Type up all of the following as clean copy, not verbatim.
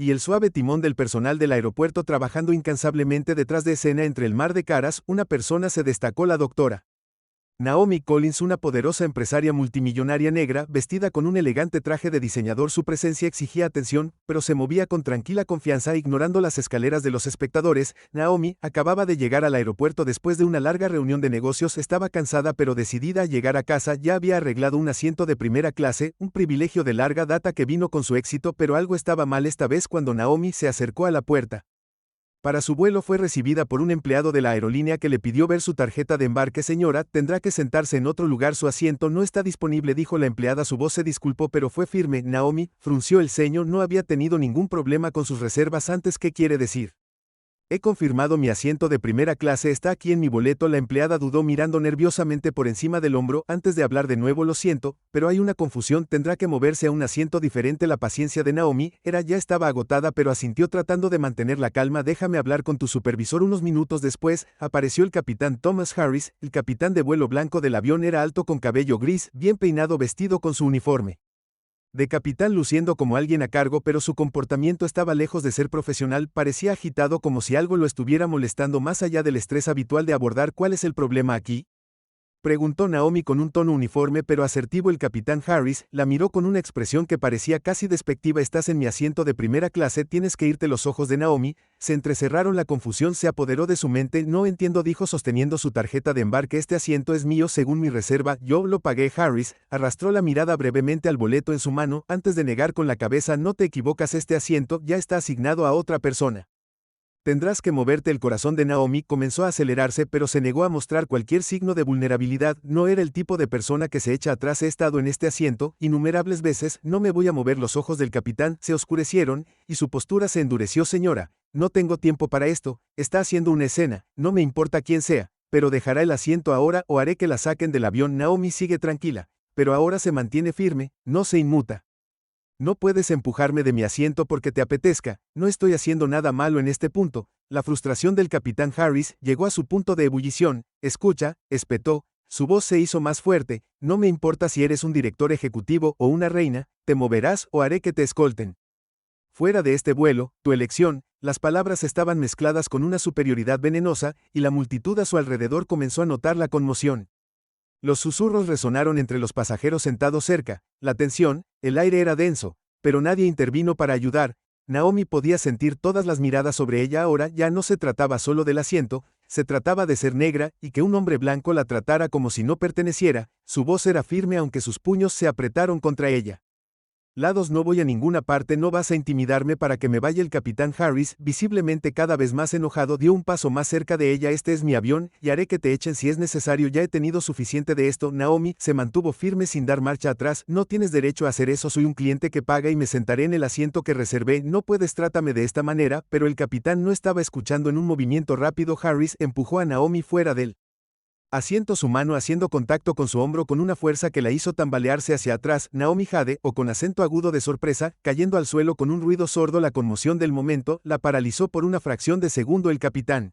y el suave timón del personal del aeropuerto trabajando incansablemente detrás de escena entre el mar de caras, una persona se destacó: la doctora Naomi Collins, una poderosa empresaria multimillonaria negra, vestida con un elegante traje de diseñador. Su presencia exigía atención, pero se movía con tranquila confianza ignorando las escaleras de los espectadores. Naomi acababa de llegar al aeropuerto después de una larga reunión de negocios, estaba cansada pero decidida a llegar a casa. Ya había arreglado un asiento de primera clase, un privilegio de larga data que vino con su éxito, pero algo estaba mal esta vez cuando Naomi se acercó a la puerta. Para su vuelo fue recibida por un empleado de la aerolínea que le pidió ver su tarjeta de embarque. Señora, tendrá que sentarse en otro lugar, su asiento no está disponible, dijo la empleada. Su voz se disculpó pero fue firme. Naomi frunció el ceño, no había tenido ningún problema con sus reservas antes. ¿Qué quiere decir? He confirmado mi asiento de primera clase, está aquí en mi boleto. La empleada dudó mirando nerviosamente por encima del hombro antes de hablar de nuevo. Lo siento, pero hay una confusión, tendrá que moverse a un asiento diferente. La paciencia de Naomi ya estaba agotada, pero asintió tratando de mantener la calma. Déjame hablar con tu supervisor. Unos minutos después, apareció el capitán Thomas Harris, el capitán de vuelo blanco del avión. Era alto con cabello gris, bien peinado, vestido con su uniforme de capitán, luciendo como alguien a cargo, pero su comportamiento estaba lejos de ser profesional. Parecía agitado, como si algo lo estuviera molestando más allá del estrés habitual de abordar. ¿Cuál es el problema aquí?, preguntó Naomi con un tono uniforme pero asertivo. El capitán Harris la miró con una expresión que parecía casi despectiva. Estás en mi asiento de primera clase, tienes que irte. Los ojos de Naomi se entrecerraron, la confusión se apoderó de su mente. No entiendo, dijo sosteniendo su tarjeta de embarque. Este asiento es mío según mi reserva, yo lo pagué. Harris arrastró la mirada brevemente al boleto en su mano antes de negar con la cabeza. No te equivocas, este asiento ya está asignado a otra persona. Tendrás que moverte. El corazón de Naomi comenzó a acelerarse, pero se negó a mostrar cualquier signo de vulnerabilidad. No era el tipo de persona que se echa atrás. He estado en este asiento innumerables veces, no me voy a mover. Los ojos del capitán se oscurecieron, y su postura se endureció. Señora, no tengo tiempo para esto, está haciendo una escena, no me importa quién sea, pero dejará el asiento ahora o haré que la saquen del avión. Naomi sigue tranquila, pero ahora se mantiene firme, no se inmuta. No puedes empujarme de mi asiento porque te apetezca, no estoy haciendo nada malo en este punto. La frustración del capitán Harris llegó a su punto de ebullición. Escucha, espetó, su voz se hizo más fuerte, no me importa si eres un director ejecutivo o una reina, te moverás o haré que te escolten. Fuera de este vuelo, tu elección. Las palabras estaban mezcladas con una superioridad venenosa, y la multitud a su alrededor comenzó a notar la conmoción. Los susurros resonaron entre los pasajeros sentados cerca, la tensión, el aire era denso, pero nadie intervino para ayudar. Naomi podía sentir todas las miradas sobre ella. Ahora ya no se trataba solo del asiento, se trataba de ser negra y que un hombre blanco la tratara como si no perteneciera. Su voz era firme aunque sus puños se apretaron contra ella. Lados, no voy a ninguna parte, no vas a intimidarme para que me vaya. El capitán Harris, visiblemente cada vez más enojado, dio un paso más cerca de ella. Este es mi avión, y haré que te echen si es necesario, ya he tenido suficiente de esto. Naomi se mantuvo firme sin dar marcha atrás. No tienes derecho a hacer eso, soy un cliente que paga y me sentaré en el asiento que reservé. No puedes, trátame de esta manera. Pero el capitán no estaba escuchando. En un movimiento rápido, Harris empujó a Naomi fuera del asiento, su mano haciendo contacto con su hombro con una fuerza que la hizo tambalearse hacia atrás. Naomi jadeó con acento agudo de sorpresa, cayendo al suelo con un ruido sordo. La conmoción del momento la paralizó por una fracción de segundo. El capitán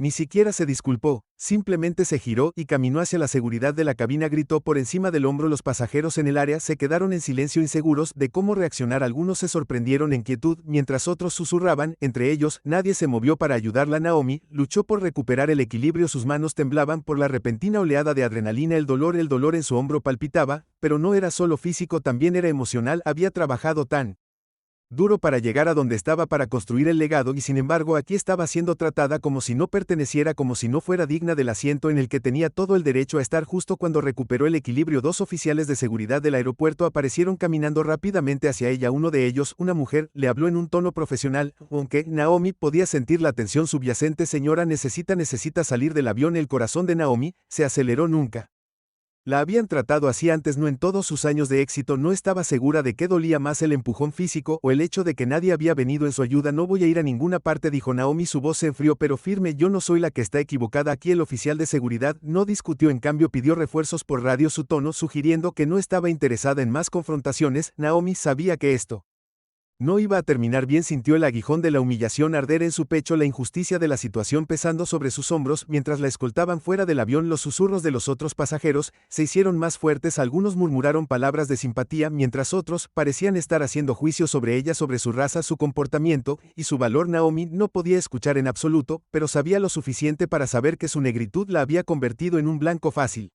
ni siquiera se disculpó, simplemente se giró y caminó hacia la seguridad de la cabina. Gritó por encima del hombro. Los pasajeros en el área se quedaron en silencio, inseguros de cómo reaccionar. Algunos se sorprendieron en quietud, mientras otros susurraban entre ellos. Nadie se movió para ayudarla. Naomi luchó por recuperar el equilibrio, sus manos temblaban por la repentina oleada de adrenalina. El dolor en su hombro palpitaba, pero no era solo físico, también era emocional. Había trabajado tan duro para llegar a donde estaba, para construir el legado, y sin embargo aquí estaba siendo tratada como si no perteneciera, como si no fuera digna del asiento en el que tenía todo el derecho a estar. Justo cuando recuperó el equilibrio, dos oficiales de seguridad del aeropuerto aparecieron caminando rápidamente hacia ella. Uno de ellos, una mujer, le habló en un tono profesional, aunque Naomi podía sentir la tensión subyacente. Señora, necesita salir del avión. El corazón de Naomi se aceleró. Nunca la habían tratado así antes, no en todos sus años de éxito. No estaba segura de qué dolía más, el empujón físico o el hecho de que nadie había venido en su ayuda. No voy a ir a ninguna parte, dijo Naomi, su voz se enfrió pero firme. Yo no soy la que está equivocada aquí. El oficial de seguridad no discutió, en cambio pidió refuerzos por radio, su tono sugiriendo que no estaba interesada en más confrontaciones. Naomi sabía que esto No iba a terminar bien, sintió el aguijón de la humillación arder en su pecho, la injusticia de la situación pesando sobre sus hombros mientras la escoltaban fuera del avión. Los susurros de los otros pasajeros se hicieron más fuertes, algunos murmuraron palabras de simpatía mientras otros parecían estar haciendo juicio sobre ella, sobre su raza, su comportamiento y su valor. Naomi no podía escuchar en absoluto, pero sabía lo suficiente para saber que su negritud la había convertido en un blanco fácil.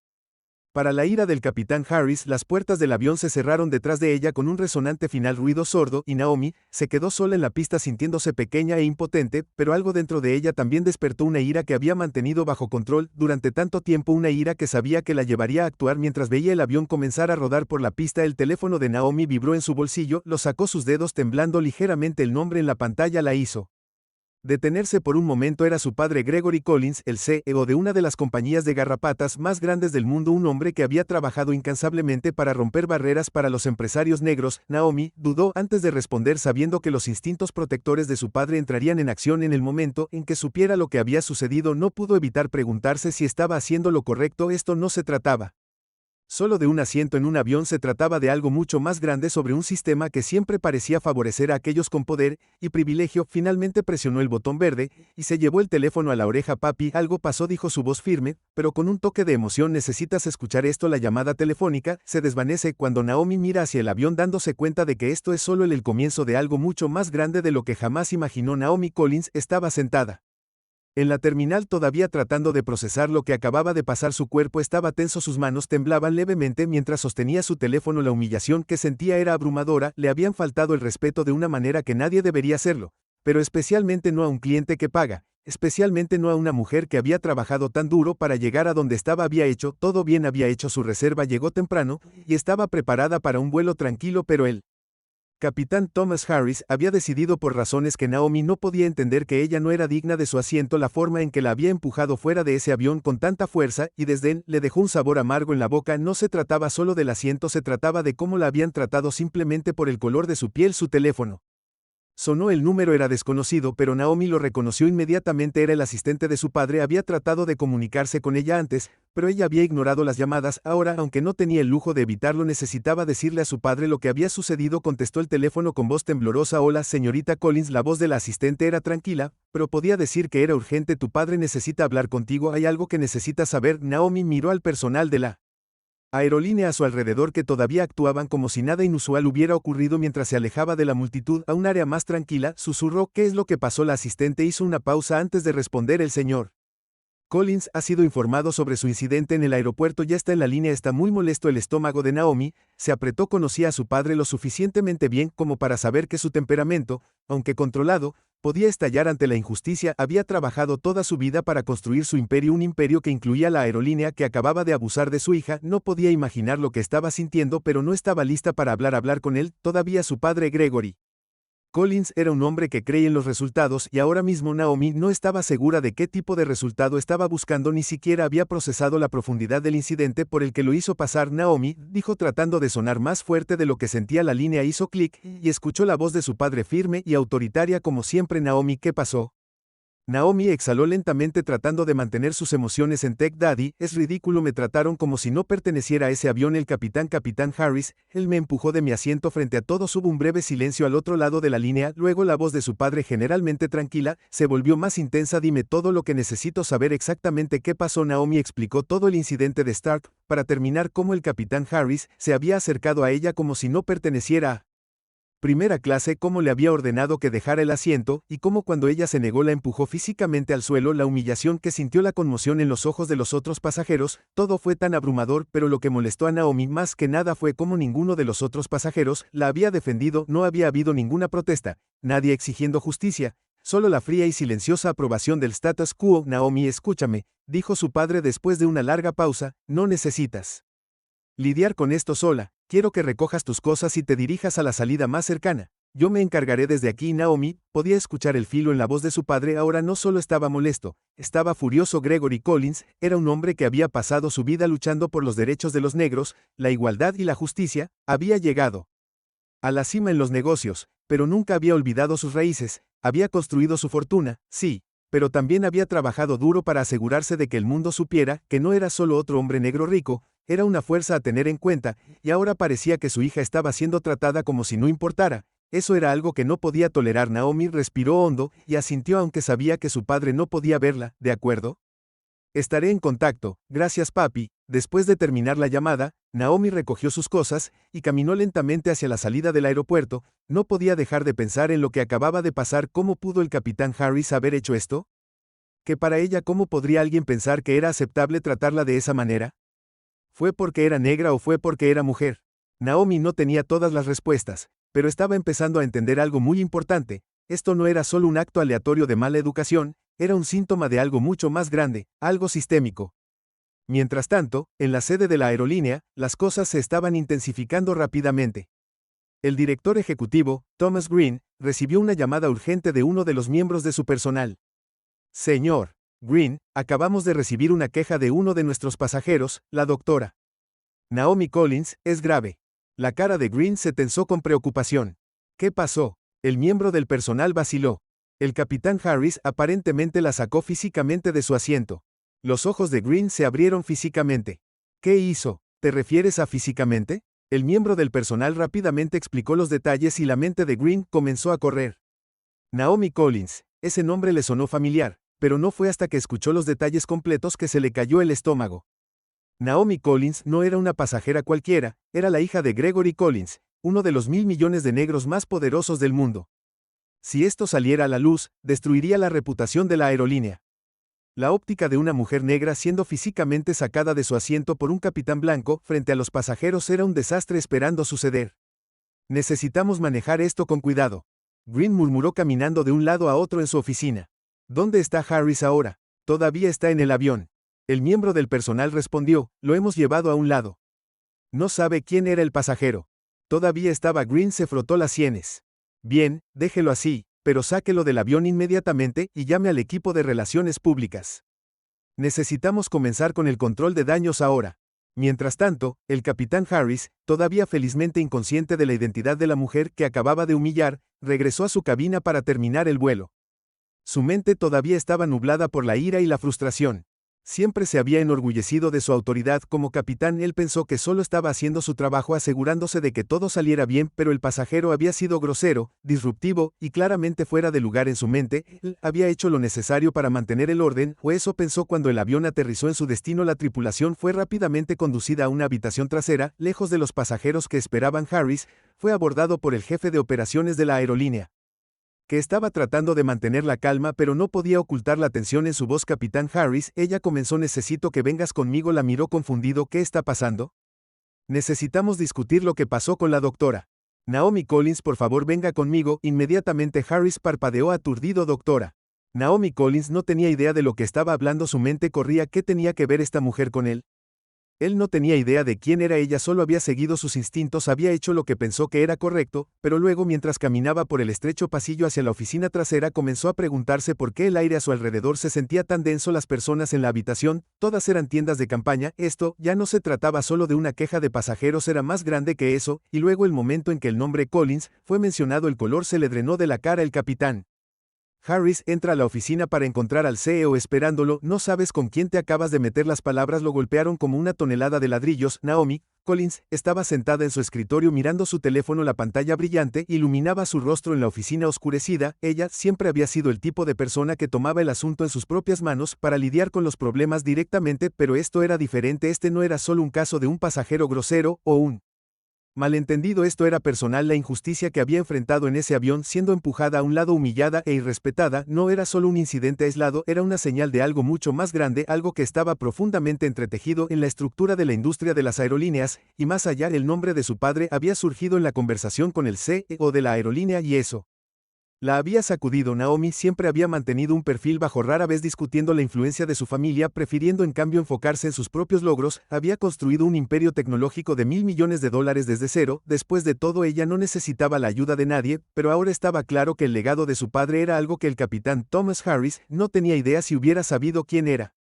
Para la ira del capitán Harris, las puertas del avión se cerraron detrás de ella con un resonante final ruido sordo, y Naomi se quedó sola en la pista sintiéndose pequeña e impotente, pero algo dentro de ella también despertó una ira que había mantenido bajo control durante tanto tiempo, una ira que sabía que la llevaría a actuar mientras veía el avión comenzar a rodar por la pista. El teléfono de Naomi vibró en su bolsillo, lo sacó, sus dedos temblando ligeramente, el nombre en la pantalla la hizo detenerse por un momento. Era su padre, Gregory Collins, el CEO de una de las compañías de garrapatas más grandes del mundo, un hombre que había trabajado incansablemente para romper barreras para los empresarios negros. Naomi dudó antes de responder, sabiendo que los instintos protectores de su padre entrarían en acción en el momento en que supiera lo que había sucedido. No pudo evitar preguntarse si estaba haciendo lo correcto. Esto no se trataba solo de un asiento en un avión, se trataba de algo mucho más grande, sobre un sistema que siempre parecía favorecer a aquellos con poder y privilegio. Finalmente presionó el botón verde y se llevó el teléfono a la oreja. Papi, algo pasó, dijo su voz firme, pero con un toque de emoción. Necesitas escuchar esto. La llamada telefónica se desvanece cuando Naomi mira hacia el avión, dándose cuenta de que esto es solo el comienzo de algo mucho más grande de lo que jamás imaginó. Naomi Collins estaba sentada en la terminal, todavía tratando de procesar lo que acababa de pasar. Su cuerpo estaba tenso, sus manos temblaban levemente mientras sostenía su teléfono. La humillación que sentía era abrumadora, le habían faltado el respeto de una manera que nadie debería hacerlo, pero especialmente no a un cliente que paga, especialmente no a una mujer que había trabajado tan duro para llegar a donde estaba. Había hecho todo bien, había hecho su reserva, llegó temprano y estaba preparada para un vuelo tranquilo, pero él, Capitán Thomas Harris, había decidido por razones que Naomi no podía entender que ella no era digna de su asiento. La forma en que la había empujado fuera de ese avión con tanta fuerza y desdén le dejó un sabor amargo en la boca. No se trataba solo del asiento, se trataba de cómo la habían tratado, simplemente por el color de su piel. Su teléfono sonó, el número era desconocido, pero Naomi lo reconoció inmediatamente. Era el asistente de su padre. Había tratado de comunicarse con ella antes, pero ella había ignorado las llamadas. Ahora, aunque no tenía el lujo de evitarlo, necesitaba decirle a su padre lo que había sucedido. Contestó el teléfono con voz temblorosa. Hola, señorita Collins. La voz de la asistente era tranquila, pero podía decir que era urgente. Tu padre necesita hablar contigo, hay algo que necesitas saber. Naomi miró al personal de la aerolínea a su alrededor, que todavía actuaban como si nada inusual hubiera ocurrido mientras se alejaba de la multitud a un área más tranquila. Susurró, ¿qué es lo que pasó? La asistente hizo una pausa antes de responder. El señor Collins ha sido informado sobre su incidente en el aeropuerto, ya está en la línea, está muy molesto. El estómago de Naomi se apretó. Conocía a su padre lo suficientemente bien como para saber que su temperamento, aunque controlado, podía estallar ante la injusticia. Había trabajado toda su vida para construir su imperio, un imperio que incluía la aerolínea que acababa de abusar de su hija. No podía imaginar lo que estaba sintiendo, pero no estaba lista para hablar con él todavía. Su padre, Gregory Collins, era un hombre que creía en los resultados, y ahora mismo Naomi no estaba segura de qué tipo de resultado estaba buscando. Ni siquiera había procesado la profundidad del incidente por el que lo hizo pasar. Naomi dijo, tratando de sonar más fuerte de lo que sentía. La línea hizo clic y escuchó la voz de su padre, firme y autoritaria como siempre. Naomi, ¿qué pasó? Naomi exhaló lentamente, tratando de mantener sus emociones en Tech Daddy. Es ridículo, me trataron como si no perteneciera a ese avión. El capitán Harris, él me empujó de mi asiento frente a todos. Hubo un breve silencio al otro lado de la línea, luego la voz de su padre, generalmente tranquila, se volvió más intensa. Dime todo lo que necesito saber, exactamente qué pasó. Naomi explicó todo el incidente de Stark, para terminar cómo el capitán Harris se había acercado a ella como si no perteneciera a primera clase, cómo le había ordenado que dejara el asiento, y cómo cuando ella se negó la empujó físicamente al suelo. La humillación que sintió, la conmoción en los ojos de los otros pasajeros, todo fue tan abrumador, pero lo que molestó a Naomi más que nada fue cómo ninguno de los otros pasajeros la había defendido. No había habido ninguna protesta, nadie exigiendo justicia, solo la fría y silenciosa aprobación del status quo. Naomi, escúchame, dijo su padre después de una larga pausa, no necesitas lidiar con esto sola. Quiero que recojas tus cosas y te dirijas a la salida más cercana. Yo me encargaré desde aquí. Naomi podía escuchar el filo en la voz de su padre. Ahora no solo estaba molesto, estaba furioso. Gregory Collins era un hombre que había pasado su vida luchando por los derechos de los negros, la igualdad y la justicia. Había llegado a la cima en los negocios, pero nunca había olvidado sus raíces. Había construido su fortuna, sí, pero también había trabajado duro para asegurarse de que el mundo supiera que no era solo otro hombre negro rico. Era una fuerza a tener en cuenta, y ahora parecía que su hija estaba siendo tratada como si no importara. Eso era algo que no podía tolerar. Naomi respiró hondo y asintió aunque sabía que su padre no podía verla, ¿de acuerdo? Estaré en contacto, gracias papi. Después de terminar la llamada, Naomi recogió sus cosas y caminó lentamente hacia la salida del aeropuerto. No podía dejar de pensar en lo que acababa de pasar. ¿Cómo pudo el capitán Harris haber hecho esto? Que para ella, ¿cómo podría alguien pensar que era aceptable tratarla de esa manera? ¿Fue porque era negra o fue porque era mujer? Naomi no tenía todas las respuestas, pero estaba empezando a entender algo muy importante. Esto no era solo un acto aleatorio de mala educación, era un síntoma de algo mucho más grande, algo sistémico. Mientras tanto, en la sede de la aerolínea, las cosas se estaban intensificando rápidamente. El director ejecutivo, Thomas Green, recibió una llamada urgente de uno de los miembros de su personal. Señor Green, acabamos de recibir una queja de uno de nuestros pasajeros, la doctora Naomi Collins, es grave. La cara de Green se tensó con preocupación. ¿Qué pasó? El miembro del personal vaciló. El capitán Harris aparentemente la sacó físicamente de su asiento. Los ojos de Green se abrieron físicamente. ¿Qué hizo? ¿Te refieres a físicamente? El miembro del personal rápidamente explicó los detalles y la mente de Green comenzó a correr. Naomi Collins, ese nombre le sonó familiar, pero no fue hasta que escuchó los detalles completos que se le cayó el estómago. Naomi Collins no era una pasajera cualquiera, era la hija de Gregory Collins, uno de los 1.000 millones de negros más poderosos del mundo. Si esto saliera a la luz, destruiría la reputación de la aerolínea. La óptica de una mujer negra siendo físicamente sacada de su asiento por un capitán blanco frente a los pasajeros era un desastre esperando suceder. Necesitamos manejar esto con cuidado. Green murmuró caminando de un lado a otro en su oficina. ¿Dónde está Harris ahora? Todavía está en el avión. El miembro del personal respondió, lo hemos llevado a un lado. No sabe quién era el pasajero. Todavía estaba. Green se frotó las sienes. Bien, déjelo así, pero sáquelo del avión inmediatamente y llame al equipo de relaciones públicas. Necesitamos comenzar con el control de daños ahora. Mientras tanto, el capitán Harris, todavía felizmente inconsciente de la identidad de la mujer que acababa de humillar, regresó a su cabina para terminar el vuelo. Su mente todavía estaba nublada por la ira y la frustración. Siempre se había enorgullecido de su autoridad como capitán. Él pensó que solo estaba haciendo su trabajo asegurándose de que todo saliera bien, pero el pasajero había sido grosero, disruptivo y claramente fuera de lugar en su mente. Él había hecho lo necesario para mantener el orden, o eso pensó cuando el avión aterrizó en su destino. La tripulación fue rápidamente conducida a una habitación trasera, lejos de los pasajeros que esperaban. Harris fue abordado por el jefe de operaciones de la aerolínea, que estaba tratando de mantener la calma pero no podía ocultar la tensión en su voz. Capitán Harris, ella comenzó. Necesito que vengas conmigo. La miró confundido. ¿Qué está pasando? Necesitamos discutir lo que pasó con la doctora Naomi Collins. Por favor, venga conmigo. Inmediatamente Harris parpadeó aturdido. Doctora Naomi Collins no tenía idea de lo que estaba hablando. Su mente corría. ¿Qué tenía que ver esta mujer con él? Él no tenía idea de quién era ella, solo había seguido sus instintos, había hecho lo que pensó que era correcto, pero luego mientras caminaba por el estrecho pasillo hacia la oficina trasera comenzó a preguntarse por qué el aire a su alrededor se sentía tan denso. Las personas en la habitación, todas eran tiendas de campaña. Esto ya no se trataba solo de una queja de pasajeros, era más grande que eso, y luego el momento en que el nombre Collins fue mencionado el color se le drenó de la cara. El capitán Harris entra a la oficina para encontrar al CEO esperándolo. No sabes con quién te acabas de meter. Las palabras lo golpearon como una tonelada de ladrillos. Naomi Collins estaba sentada en su escritorio mirando su teléfono. La pantalla brillante iluminaba su rostro en la oficina oscurecida. Ella siempre había sido el tipo de persona que tomaba el asunto en sus propias manos para lidiar con los problemas directamente, pero esto era diferente. Este no era solo un caso de un pasajero grosero o un malentendido, esto era personal. La injusticia que había enfrentado en ese avión, siendo empujada a un lado, humillada e irrespetada, no era solo un incidente aislado, era una señal de algo mucho más grande, algo que estaba profundamente entretejido en la estructura de la industria de las aerolíneas, y más allá. El nombre de su padre había surgido en la conversación con el CEO de la aerolínea y eso la había sacudido. Naomi siempre había mantenido un perfil bajo, rara vez discutiendo la influencia de su familia, prefiriendo en cambio enfocarse en sus propios logros. Había construido un imperio tecnológico de $1.000 millones desde cero. Después de todo, ella no necesitaba la ayuda de nadie, pero ahora estaba claro que el legado de su padre era algo que el capitán Thomas Harris no tenía idea. Si hubiera sabido quién era,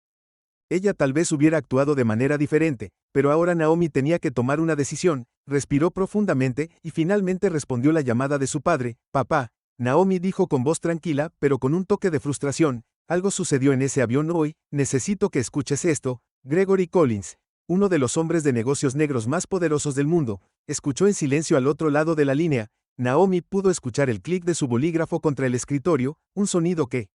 ella tal vez hubiera actuado de manera diferente, pero ahora Naomi tenía que tomar una decisión. Respiró profundamente y finalmente respondió la llamada de su padre. Papá, Naomi dijo con voz tranquila, pero con un toque de frustración, algo sucedió en ese avión hoy. Necesito que escuches esto. Gregory Collins, uno de los hombres de negocios negros más poderosos del mundo, escuchó en silencio al otro lado de la línea. Naomi pudo escuchar el clic de su bolígrafo contra el escritorio, un sonido que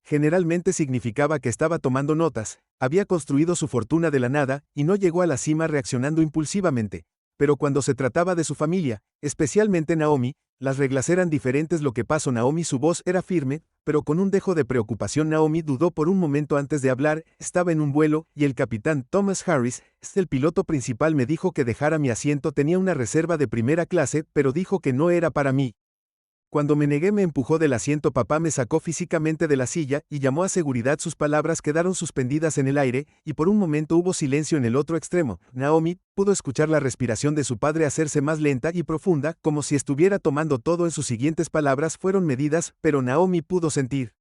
generalmente significaba que estaba tomando notas, había construido su fortuna de la nada, y no llegó a la cima reaccionando impulsivamente. Pero cuando se trataba de su familia, especialmente Naomi, las reglas eran diferentes. Lo que pasó Naomi, su voz era firme, pero con un dejo de preocupación. Naomi dudó por un momento antes de hablar. Estaba en un vuelo, y el capitán Thomas Harris, el piloto principal, me dijo que dejara mi asiento. Tenía una reserva de primera clase, pero dijo que no era para mí. Cuando me negué me empujó del asiento. Papá me sacó físicamente de la silla y llamó a seguridad. Sus palabras quedaron suspendidas en el aire, y por un momento hubo silencio en el otro extremo. Naomi pudo escuchar la respiración de su padre hacerse más lenta y profunda, como si estuviera tomando todo en sus siguientes palabras fueron medidas, pero Naomi pudo sentir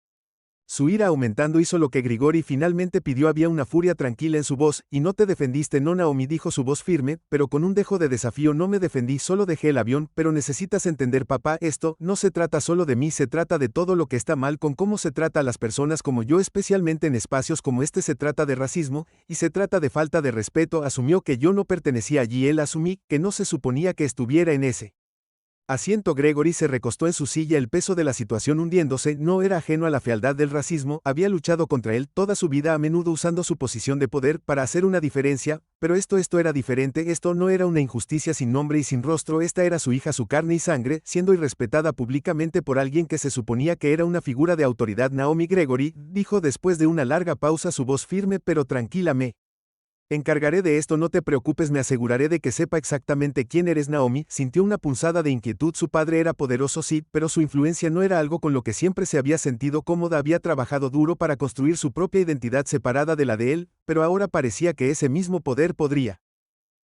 su ira aumentando. Hizo lo que Grigori finalmente pidió. Había una furia tranquila en su voz. Y no te defendiste, no. Naomi dijo, su voz firme, pero con un dejo de desafío. No me defendí, solo dejé el avión. Pero necesitas entender, papá, esto no se trata solo de mí, se trata de todo lo que está mal con cómo se trata a las personas como yo, especialmente en espacios como este. Se trata de racismo, y se trata de falta de respeto. Asumió que yo no pertenecía allí. Él asumí que no se suponía que estuviera en ese asiento. Gregory se recostó en su silla, el peso de la situación hundiéndose. No era ajeno a la fealdad del racismo, había luchado contra él toda su vida, a menudo usando su posición de poder para hacer una diferencia, pero esto era diferente. Esto no era una injusticia sin nombre y sin rostro. Esta era su hija, su carne y sangre, siendo irrespetada públicamente por alguien que se suponía que era una figura de autoridad. Naomi, Gregory dijo después de una larga pausa, su voz firme pero tranquila, me encargaré de esto, no te preocupes, me aseguraré de que sepa exactamente quién eres. Naomi sintió una punzada de inquietud. Su padre era poderoso, sí, pero su influencia no era algo con lo que siempre se había sentido cómoda. Había trabajado duro para construir su propia identidad separada de la de él, pero ahora parecía que ese mismo poder podría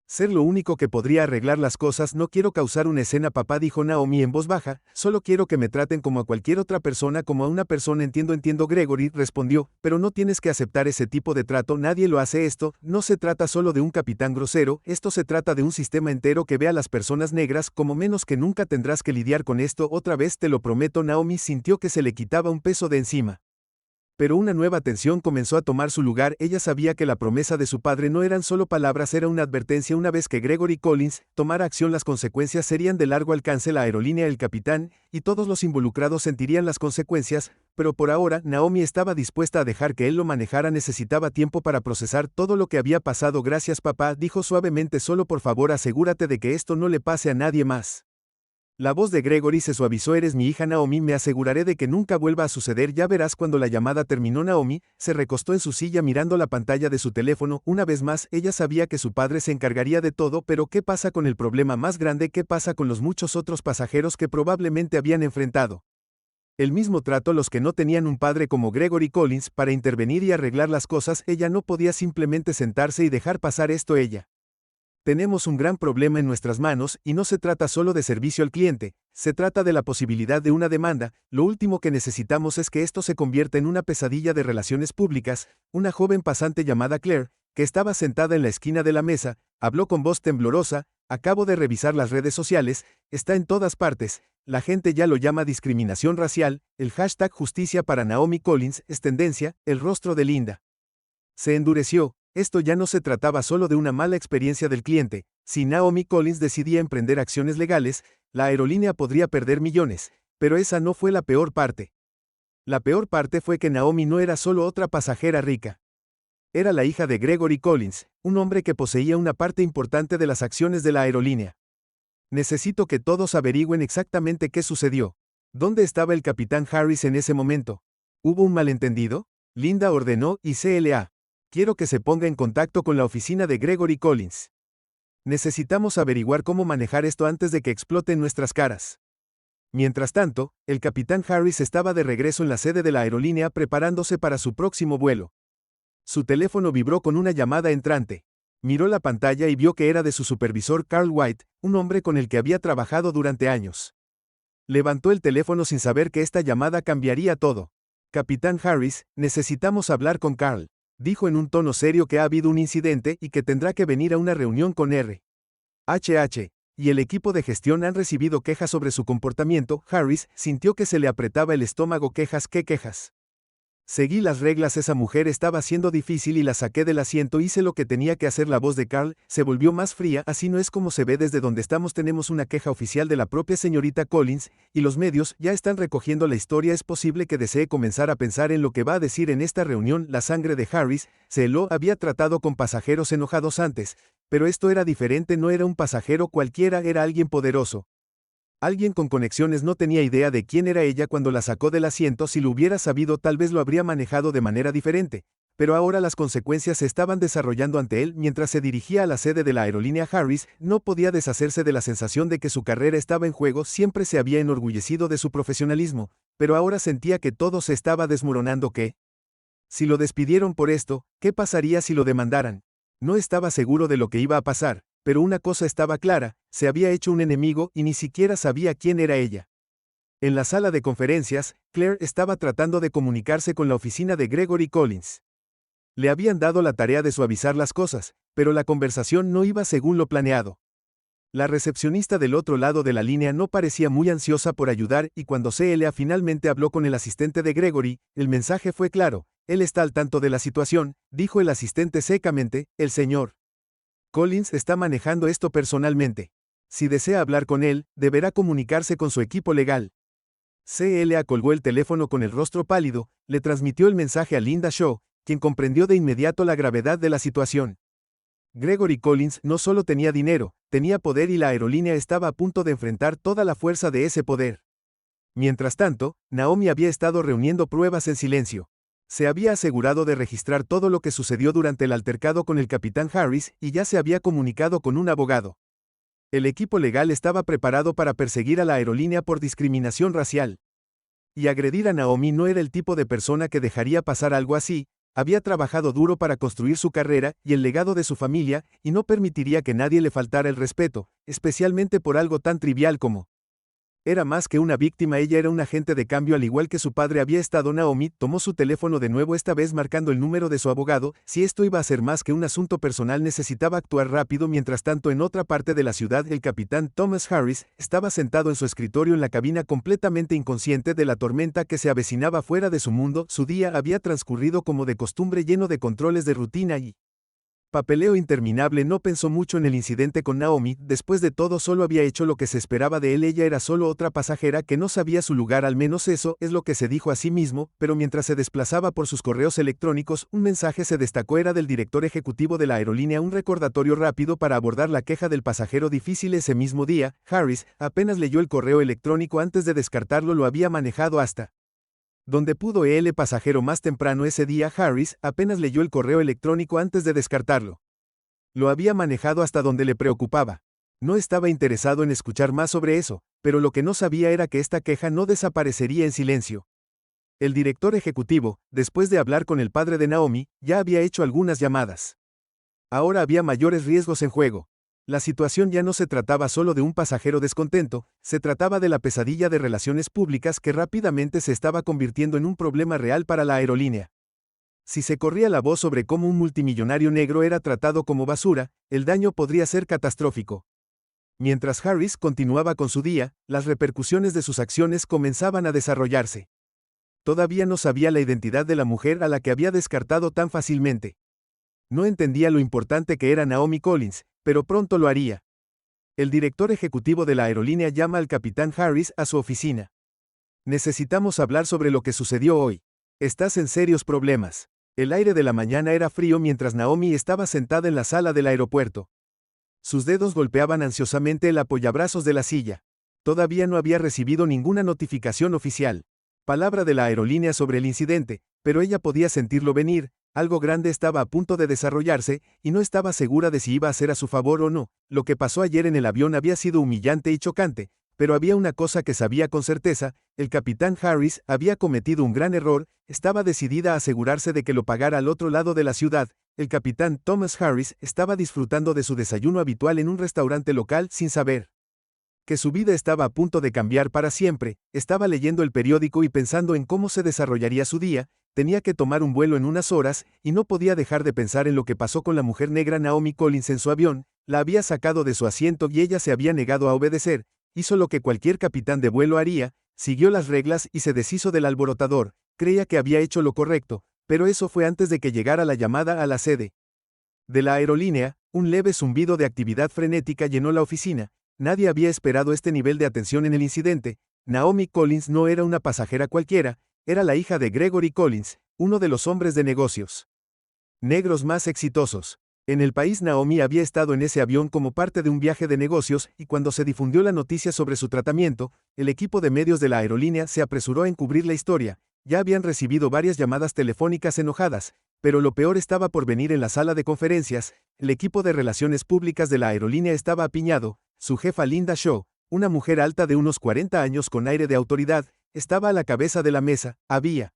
ser lo único que podría arreglar las cosas. No quiero causar una escena, papá, dijo Naomi en voz baja, solo quiero que me traten como a cualquier otra persona, como a una persona. Entiendo, Gregory respondió, pero no tienes que aceptar ese tipo de trato, nadie lo hace. Esto no se trata solo de un capitán grosero, esto se trata de un sistema entero que ve a las personas negras como menos que nunca. Tendrás que lidiar con esto otra vez, te lo prometo. Naomi sintió que se le quitaba un peso de encima. Pero una nueva tensión comenzó a tomar su lugar. Ella sabía que la promesa de su padre no eran solo palabras, era una advertencia. Una vez que Gregory Collins tomara acción, las consecuencias serían de largo alcance. La aerolínea, el capitán y todos los involucrados sentirían las consecuencias, pero por ahora Naomi estaba dispuesta a dejar que él lo manejara. Necesitaba tiempo para procesar todo lo que había pasado. Gracias, papá, dijo suavemente, solo por favor asegúrate de que esto no le pase a nadie más. La voz de Gregory se suavizó. Eres mi hija, Naomi, me aseguraré de que nunca vuelva a suceder. Ya verás. Cuando la llamada terminó, Naomi se recostó en su silla mirando la pantalla de su teléfono. Una vez más, ella sabía que su padre se encargaría de todo, pero ¿qué pasa con el problema más grande? ¿Qué pasa con los muchos otros pasajeros que probablemente habían enfrentado el mismo trato? Los que no tenían un padre como Gregory Collins para intervenir y arreglar las cosas. Ella no podía simplemente sentarse y dejar pasar esto. Ella tenemos un gran problema en nuestras manos, y no se trata solo de servicio al cliente, se trata de la posibilidad de una demanda. Lo último que necesitamos es que esto se convierta en una pesadilla de relaciones públicas. Una joven pasante llamada Claire, que estaba sentada en la esquina de la mesa, habló con voz temblorosa, acabo de revisar las redes sociales, está en todas partes, la gente ya lo llama discriminación racial, el hashtag justicia para Naomi Collins es tendencia. El rostro de Linda se endureció. Esto ya no se trataba solo de una mala experiencia del cliente. Si Naomi Collins decidía emprender acciones legales, la aerolínea podría perder millones, pero esa no fue la peor parte. La peor parte fue que Naomi no era solo otra pasajera rica. Era la hija de Gregory Collins, un hombre que poseía una parte importante de las acciones de la aerolínea. Necesito que todos averigüen exactamente qué sucedió. ¿Dónde estaba el capitán Harris en ese momento? ¿Hubo un malentendido? Linda ordenó, y CLA. Quiero que se ponga en contacto con la oficina de Gregory Collins. Necesitamos averiguar cómo manejar esto antes de que explote en nuestras caras. Mientras tanto, el capitán Harris estaba de regreso en la sede de la aerolínea preparándose para su próximo vuelo. Su teléfono vibró con una llamada entrante. Miró la pantalla y vio que era de su supervisor Carl White, un hombre con el que había trabajado durante años. Levantó el teléfono sin saber que esta llamada cambiaría todo. Capitán Harris, necesitamos hablar con Carl. Dijo en un tono serio que ha habido un incidente y que tendrá que venir a una reunión con R.H. y el equipo de gestión. Han recibido quejas sobre su comportamiento. Harris sintió que se le apretaba el estómago. ¿Quejas? ¿Qué quejas? Seguí las reglas, esa mujer estaba siendo difícil y la saqué del asiento, hice lo que tenía que hacer. La voz de Carl se volvió más fría. Así no es como se ve desde donde estamos. Tenemos una queja oficial de la propia señorita Collins, y los medios ya están recogiendo la historia. Es posible que desee comenzar a pensar en lo que va a decir en esta reunión. La sangre de Harris se heló. Había tratado con pasajeros enojados antes, pero esto era diferente. No era un pasajero cualquiera, era alguien poderoso. Alguien con conexiones. No tenía idea de quién era ella cuando la sacó del asiento. Si lo hubiera sabido, tal vez lo habría manejado de manera diferente. Pero ahora las consecuencias se estaban desarrollando ante él. Mientras se dirigía a la sede de la aerolínea, Harris no podía deshacerse de la sensación de que su carrera estaba en juego. Siempre se había enorgullecido de su profesionalismo, pero ahora sentía que todo se estaba desmoronando. ¿Qué? Si lo despidieron por esto, ¿qué pasaría si lo demandaran? No estaba seguro de lo que iba a pasar, pero una cosa estaba clara: se había hecho un enemigo y ni siquiera sabía quién era ella. En la sala de conferencias, Claire estaba tratando de comunicarse con la oficina de Gregory Collins. Le habían dado la tarea de suavizar las cosas, pero la conversación no iba según lo planeado. La recepcionista del otro lado de la línea no parecía muy ansiosa por ayudar, y cuando CLA finalmente habló con el asistente de Gregory, el mensaje fue claro: él está al tanto de la situación, dijo el asistente secamente. El señor Collins está manejando esto personalmente. Si desea hablar con él, deberá comunicarse con su equipo legal. CLA colgó el teléfono con el rostro pálido. Le transmitió el mensaje a Linda Shaw, quien comprendió de inmediato la gravedad de la situación. Gregory Collins no solo tenía dinero, tenía poder, y la aerolínea estaba a punto de enfrentar toda la fuerza de ese poder. Mientras tanto, Naomi había estado reuniendo pruebas en silencio. Se había asegurado de registrar todo lo que sucedió durante el altercado con el capitán Harris, y ya se había comunicado con un abogado. El equipo legal estaba preparado para perseguir a la aerolínea por discriminación racial. Y agredir a Naomi no era el tipo de persona que dejaría pasar algo así. Había trabajado duro para construir su carrera y el legado de su familia, y no permitiría que nadie le faltara el respeto, especialmente por algo tan trivial como... Era más que una víctima, ella era un agente de cambio al igual que su padre había estado. Naomi tomó su teléfono de nuevo, esta vez marcando el número de su abogado. Si esto iba a ser más que un asunto personal, necesitaba actuar rápido. Mientras tanto, en otra parte de la ciudad, el capitán Thomas Harris estaba sentado en su escritorio en la cabina, completamente inconsciente de la tormenta que se avecinaba fuera de su mundo. Su día había transcurrido como de costumbre, lleno de controles de rutina y papeleo interminable. No pensó mucho en el incidente con Naomi. Después de todo, solo había hecho lo que se esperaba de él. Ella era solo otra pasajera que no sabía su lugar, al menos eso es lo que se dijo a sí mismo. Pero mientras se desplazaba por sus correos electrónicos, un mensaje se destacó. Era del director ejecutivo de la aerolínea, un recordatorio rápido para abordar la queja del pasajero difícil ese mismo día. Harris apenas leyó el correo electrónico antes de descartarlo. Lo había manejado hasta donde pudo. El pasajero más temprano ese día. Harris apenas leyó el correo electrónico antes de descartarlo. Lo había manejado hasta donde le preocupaba. No estaba interesado en escuchar más sobre eso, pero lo que no sabía era que esta queja no desaparecería en silencio. El director ejecutivo, después de hablar con el padre de Naomi, ya había hecho algunas llamadas. Ahora había mayores riesgos en juego. La situación ya no se trataba solo de un pasajero descontento, se trataba de la pesadilla de relaciones públicas que rápidamente se estaba convirtiendo en un problema real para la aerolínea. Si se corría la voz sobre cómo un multimillonario negro era tratado como basura, el daño podría ser catastrófico. Mientras Harris continuaba con su día, las repercusiones de sus acciones comenzaban a desarrollarse. Todavía no sabía la identidad de la mujer a la que había descartado tan fácilmente. No entendía lo importante que era Naomi Collins, pero pronto lo haría. El director ejecutivo de la aerolínea llama al capitán Harris a su oficina. Necesitamos hablar sobre lo que sucedió hoy. Estás en serios problemas. El aire de la mañana era frío mientras Naomi estaba sentada en la sala del aeropuerto. Sus dedos golpeaban ansiosamente el apoyabrazos de la silla. Todavía no había recibido ninguna notificación oficial. Palabra de la aerolínea sobre el incidente, pero ella podía sentirlo venir. Algo grande estaba a punto de desarrollarse, y no estaba segura de si iba a ser a su favor o no. Lo que pasó ayer en el avión había sido humillante y chocante, pero había una cosa que sabía con certeza: el capitán Harris había cometido un gran error. Estaba decidida a asegurarse de que lo pagara al otro lado de la ciudad. El capitán Thomas Harris estaba disfrutando de su desayuno habitual en un restaurante local sin saber que su vida estaba a punto de cambiar para siempre. Estaba leyendo el periódico y pensando en cómo se desarrollaría su día. Tenía que tomar un vuelo en unas horas, y no podía dejar de pensar en lo que pasó con la mujer negra Naomi Collins en su avión. La había sacado de su asiento y ella se había negado a obedecer. Hizo lo que cualquier capitán de vuelo haría, siguió las reglas y se deshizo del alborotador. creía que había hecho lo correcto, pero eso fue antes de que llegara la llamada a la sede de la aerolínea. Un leve zumbido de actividad frenética llenó la oficina. Nadie había esperado este nivel de atención en el incidente. Naomi Collins no era una pasajera cualquiera, era la hija de Gregory Collins, uno de los hombres de negocios negros más exitosos en el país. Naomi había estado en ese avión como parte de un viaje de negocios, y cuando se difundió la noticia sobre su tratamiento, el equipo de medios de la aerolínea se apresuró a encubrir la historia. Ya habían recibido varias llamadas telefónicas enojadas, pero lo peor estaba por venir en la sala de conferencias. El equipo de relaciones públicas de la aerolínea estaba apiñado. Su jefa Linda Shaw, una mujer alta de unos 40 años con aire de autoridad, estaba a la cabeza de la mesa. Había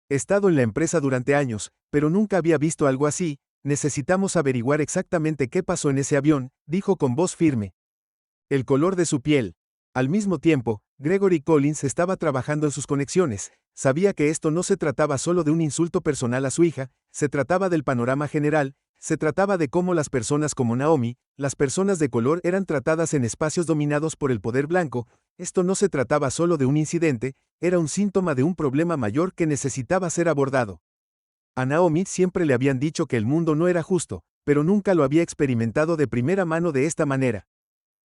estado en la empresa durante años, pero nunca había visto algo así. Necesitamos averiguar exactamente qué pasó en ese avión, dijo con voz firme. El color de su piel. Al mismo tiempo, Gregory Collins estaba trabajando en sus conexiones. Sabía que esto no se trataba solo de un insulto personal a su hija, se trataba del panorama general, se trataba de cómo las personas como Naomi, las personas de color, eran tratadas en espacios dominados por el poder blanco. Esto no se trataba solo de un incidente, era un síntoma de un problema mayor que necesitaba ser abordado. A Naomi siempre le habían dicho que el mundo no era justo, pero nunca lo había experimentado de primera mano de esta manera.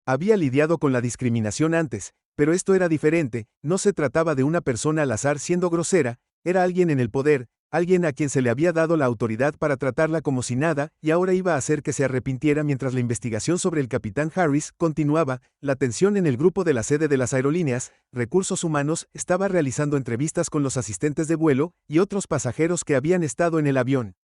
Había lidiado con la discriminación antes, pero esto era diferente. No se trataba de una persona al azar siendo grosera, era alguien en el poder, alguien a quien se le había dado la autoridad para tratarla como si nada, y ahora iba a hacer que se arrepintiera. Mientras la investigación sobre el capitán Harris continuaba, la tensión en el grupo de la sede de las aerolíneas, Recursos Humanos, estaba realizando entrevistas con los asistentes de vuelo y otros pasajeros que habían estado en el avión,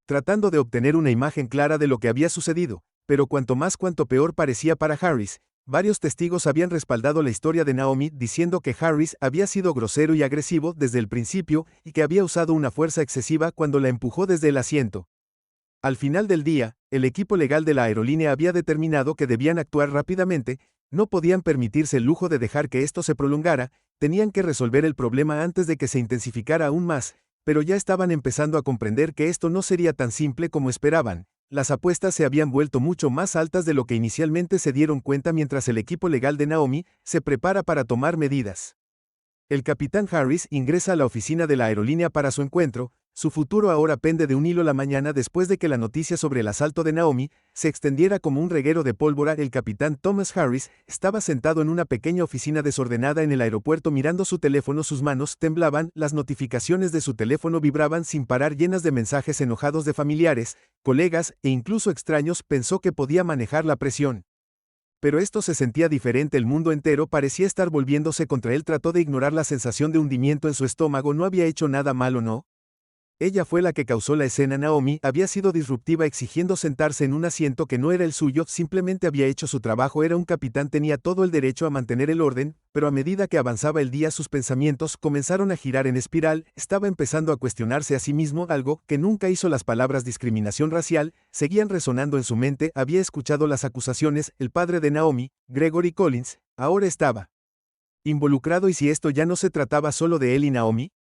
tratando de obtener una imagen clara de lo que había sucedido. Pero cuanto peor parecía para Harris. Varios testigos habían respaldado la historia de Naomi, diciendo que Harris había sido grosero y agresivo desde el principio y que había usado una fuerza excesiva cuando la empujó desde el asiento. Al final del día, el equipo legal de la aerolínea había determinado que debían actuar rápidamente. No podían permitirse el lujo de dejar que esto se prolongara, tenían que resolver el problema antes de que se intensificara aún más, pero ya estaban empezando a comprender que esto no sería tan simple como esperaban. Las apuestas se habían vuelto mucho más altas de lo que inicialmente se dieron cuenta. Mientras el equipo legal de Naomi se prepara para tomar medidas, el capitán Harris ingresa a la oficina de la aerolínea para su encuentro. Su futuro ahora pende de un hilo. La mañana después de que la noticia sobre el asalto de Naomi se extendiera como un reguero de pólvora, el capitán Thomas Harris estaba sentado en una pequeña oficina desordenada en el aeropuerto mirando su teléfono. Sus manos temblaban, las notificaciones de su teléfono vibraban sin parar, llenas de mensajes enojados de familiares, colegas e incluso extraños. Pensó que podía manejar la presión, pero esto se sentía diferente. El mundo entero parecía estar volviéndose contra él. Trató de ignorar la sensación de hundimiento en su estómago. No había hecho nada malo, ¿no? Ella fue la que causó la escena. Naomi había sido disruptiva exigiendo sentarse en un asiento que no era el suyo. Simplemente había hecho su trabajo. Era un capitán, tenía todo el derecho a mantener el orden, pero a medida que avanzaba el día sus pensamientos comenzaron a girar en espiral. Estaba empezando a cuestionarse a sí mismo, algo que nunca hizo. Las palabras discriminación racial seguían resonando en su mente. Había escuchado las acusaciones. El padre de Naomi, Gregory Collins, ahora estaba involucrado. ¿Y si esto ya no se trataba solo de él y Naomi?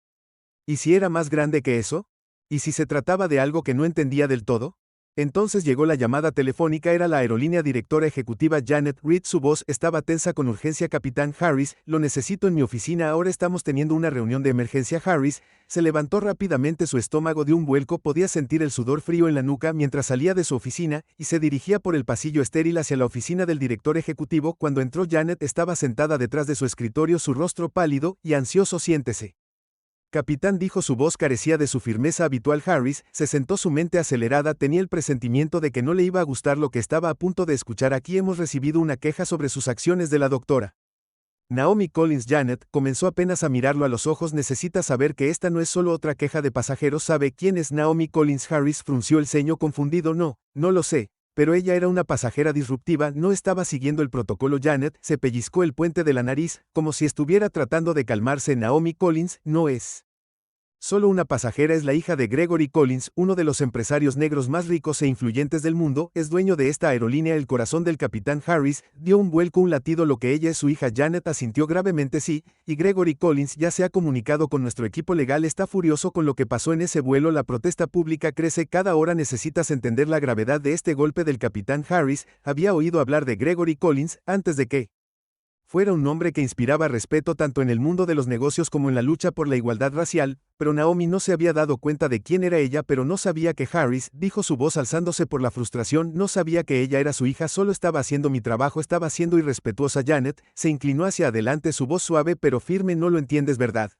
¿Y si era más grande que eso? ¿Y si se trataba de algo que no entendía del todo? Entonces llegó la llamada telefónica. Era la aerolínea. Directora ejecutiva Janet Reed. Su voz estaba tensa con urgencia. Capitán Harris, lo necesito en mi oficina. Ahora estamos teniendo una reunión de emergencia. Harris se levantó rápidamente. Su estómago dio un vuelco. Podía sentir el sudor frío en la nuca mientras salía de su oficina y se dirigía por el pasillo estéril hacia la oficina del director ejecutivo. Cuando entró, Janet estaba sentada detrás de su escritorio, su rostro pálido y ansioso. Siéntese, capitán, dijo. Su voz carecía de su firmeza habitual. Harris se sentó, su mente acelerada. Tenía el presentimiento de que no le iba a gustar lo que estaba a punto de escuchar. Aquí hemos recibido una queja sobre sus acciones de la doctora Naomi Collins. Janet comenzó apenas a mirarlo a los ojos. Necesita saber que esta no es solo otra queja de pasajeros. ¿Sabe quién es Naomi Collins? Harris frunció el ceño confundido. No lo sé. Pero ella era una pasajera disruptiva, no estaba siguiendo el protocolo. Janet se pellizcó el puente de la nariz, como si estuviera tratando de calmarse. Naomi Collins no es solo una pasajera, es la hija de Gregory Collins, uno de los empresarios negros más ricos e influyentes del mundo, es dueño de esta aerolínea. El corazón del capitán Harris dio un vuelco, un latido. Lo que ella es su hija. Janet asintió gravemente. Sí, y Gregory Collins ya se ha comunicado con nuestro equipo legal. Está furioso con lo que pasó en ese vuelo. La protesta pública crece cada hora. Necesitas entender la gravedad de este golpe del capitán Harris. Había oído hablar de Gregory Collins antes de que Fuera un hombre que inspiraba respeto tanto en el mundo de los negocios como en la lucha por la igualdad racial, pero Naomi no se había dado cuenta de quién era ella, pero no sabía que Harris, dijo su voz alzándose por la frustración, no sabía que ella era su hija, solo estaba haciendo mi trabajo, estaba siendo irrespetuosa. Janet se inclinó hacia adelante, su voz suave pero firme, no lo entiendes, ¿verdad?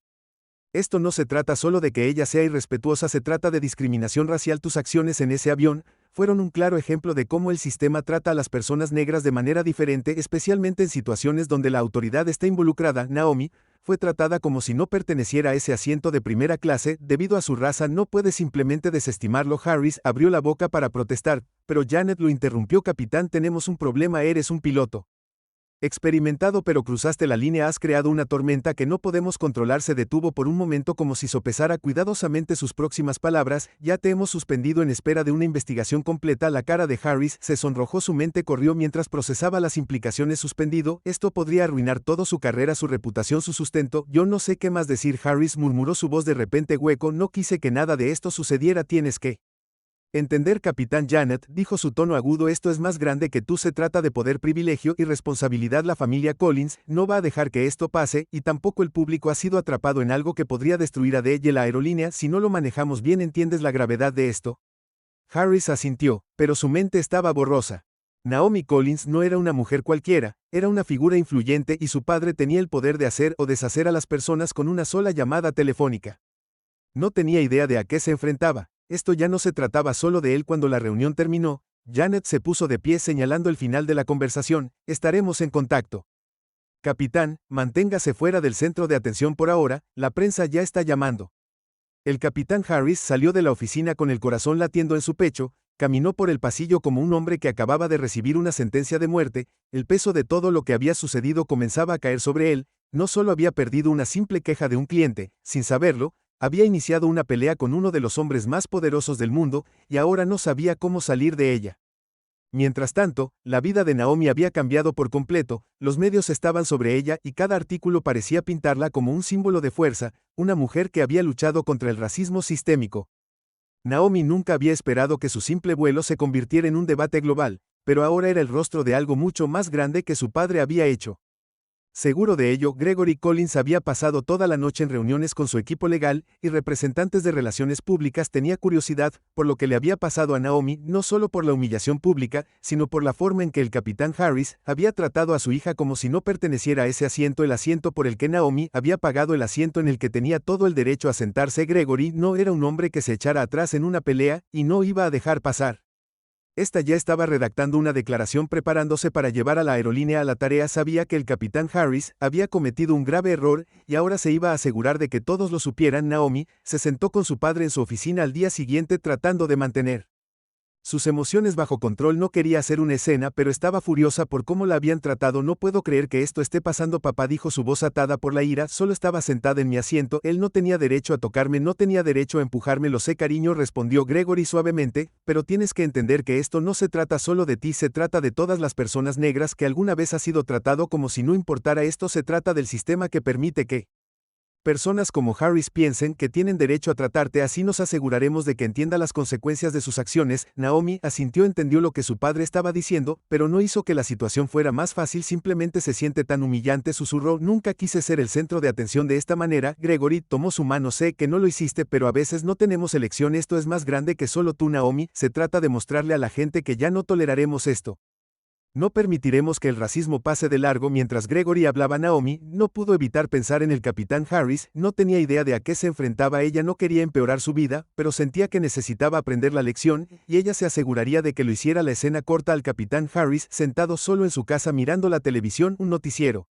Esto no se trata solo de que ella sea irrespetuosa, se trata de discriminación racial. Tus acciones en ese avión fueron un claro ejemplo de cómo el sistema trata a las personas negras de manera diferente, especialmente en situaciones donde la autoridad está involucrada. Naomi fue tratada como si no perteneciera a ese asiento de primera clase debido a su raza. No puede simplemente desestimarlo. Harris abrió la boca para protestar, pero Janet lo interrumpió. Capitán, tenemos un problema, eres un piloto experimentado, pero cruzaste la línea, has creado una tormenta que no podemos controlar. Se detuvo por un momento como si sopesara cuidadosamente sus próximas palabras. Ya te hemos suspendido en espera de una investigación completa. La cara de Harris se sonrojó, su mente corrió mientras procesaba las implicaciones. Suspendido, esto podría arruinar toda su carrera, su reputación, su sustento. Yo no sé qué más decir. Harris murmuró, su voz de repente hueco, no quise que nada de esto sucediera, tienes que entender, capitán. Janet dijo, su tono agudo, esto es más grande que tú, se trata de poder, privilegio y responsabilidad. La familia Collins no va a dejar que esto pase, y tampoco el público. Ha sido atrapado en algo que podría destruir a ella la aerolínea si no lo manejamos bien. ¿Entiendes la gravedad de esto? Harris asintió, pero su mente estaba borrosa. Naomi Collins no era una mujer cualquiera, era una figura influyente y su padre tenía el poder de hacer o deshacer a las personas con una sola llamada telefónica. No tenía idea de a qué se enfrentaba. Esto ya no se trataba solo de él. Cuando la reunión terminó, Janet se puso de pie señalando el final de la conversación. Estaremos en contacto. Capitán, manténgase fuera del centro de atención por ahora, la prensa ya está llamando. El capitán Harris salió de la oficina con el corazón latiendo en su pecho, caminó por el pasillo como un hombre que acababa de recibir una sentencia de muerte. El peso de todo lo que había sucedido comenzaba a caer sobre él. No solo había perdido una simple queja de un cliente, sin saberlo, había iniciado una pelea con uno de los hombres más poderosos del mundo, y ahora no sabía cómo salir de ella. Mientras tanto, la vida de Naomi había cambiado por completo, los medios estaban sobre ella y cada artículo parecía pintarla como un símbolo de fuerza, una mujer que había luchado contra el racismo sistémico. Naomi nunca había esperado que su simple vuelo se convirtiera en un debate global, pero ahora era el rostro de algo mucho más grande que su padre había hecho. Seguro de ello, Gregory Collins había pasado toda la noche en reuniones con su equipo legal y representantes de relaciones públicas. Tenía curiosidad por lo que le había pasado a Naomi, no solo por la humillación pública, sino por la forma en que el capitán Harris había tratado a su hija como si no perteneciera a ese asiento, el asiento por el que Naomi había pagado, el asiento en el que tenía todo el derecho a sentarse. Gregory no era un hombre que se echara atrás en una pelea, y no iba a dejar pasar. Esta ya estaba redactando una declaración preparándose para llevar a la aerolínea a la tarea. Sabía que el capitán Harris había cometido un grave error y ahora se iba a asegurar de que todos lo supieran. Naomi se sentó con su padre en su oficina al día siguiente tratando de mantener sus emociones bajo control. No quería hacer una escena, pero estaba furiosa por cómo la habían tratado. No puedo creer que esto esté pasando, papá, dijo, su voz atada por la ira. Solo estaba sentada en mi asiento, él no tenía derecho a tocarme, no tenía derecho a empujarme. Lo sé, cariño, respondió Gregory suavemente, pero tienes que entender que esto no se trata solo de ti, se trata de todas las personas negras que alguna vez has sido tratado como si no importara. Esto se trata del sistema que permite que personas como Harris piensen que tienen derecho a tratarte así. Nos aseguraremos de que entienda las consecuencias de sus acciones. Naomi asintió, entendió lo que su padre estaba diciendo, pero no hizo que la situación fuera más fácil. Simplemente se siente tan humillante, susurró. Nunca quise ser el centro de atención de esta manera. Gregory tomó su mano. Sé que no lo hiciste, pero a veces no tenemos elección. Esto es más grande que solo tú, Naomi. Se trata de mostrarle a la gente que ya no toleraremos esto. No permitiremos que el racismo pase de largo. Mientras Gregory hablaba, Naomi no pudo evitar pensar en el capitán Harris. No tenía idea de a qué se enfrentaba. Ella no quería empeorar su vida, pero sentía que necesitaba aprender la lección, y ella se aseguraría de que lo hiciera. La escena corta al capitán Harris sentado solo en su casa mirando la televisión, un noticiero.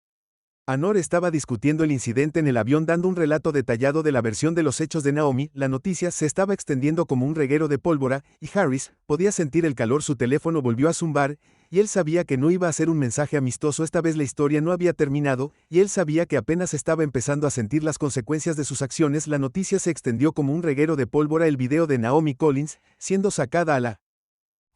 Anor estaba discutiendo el incidente en el avión, dando un relato detallado de la versión de los hechos de Naomi. La noticia se estaba extendiendo como un reguero de pólvora, y Harris podía sentir el calor. Su teléfono volvió a zumbar, y él sabía que no iba a ser un mensaje amistoso. Esta vez la historia no había terminado, y él sabía que apenas estaba empezando a sentir las consecuencias de sus acciones. La noticia se extendió como un reguero de pólvora. El video de Naomi Collins siendo sacada a la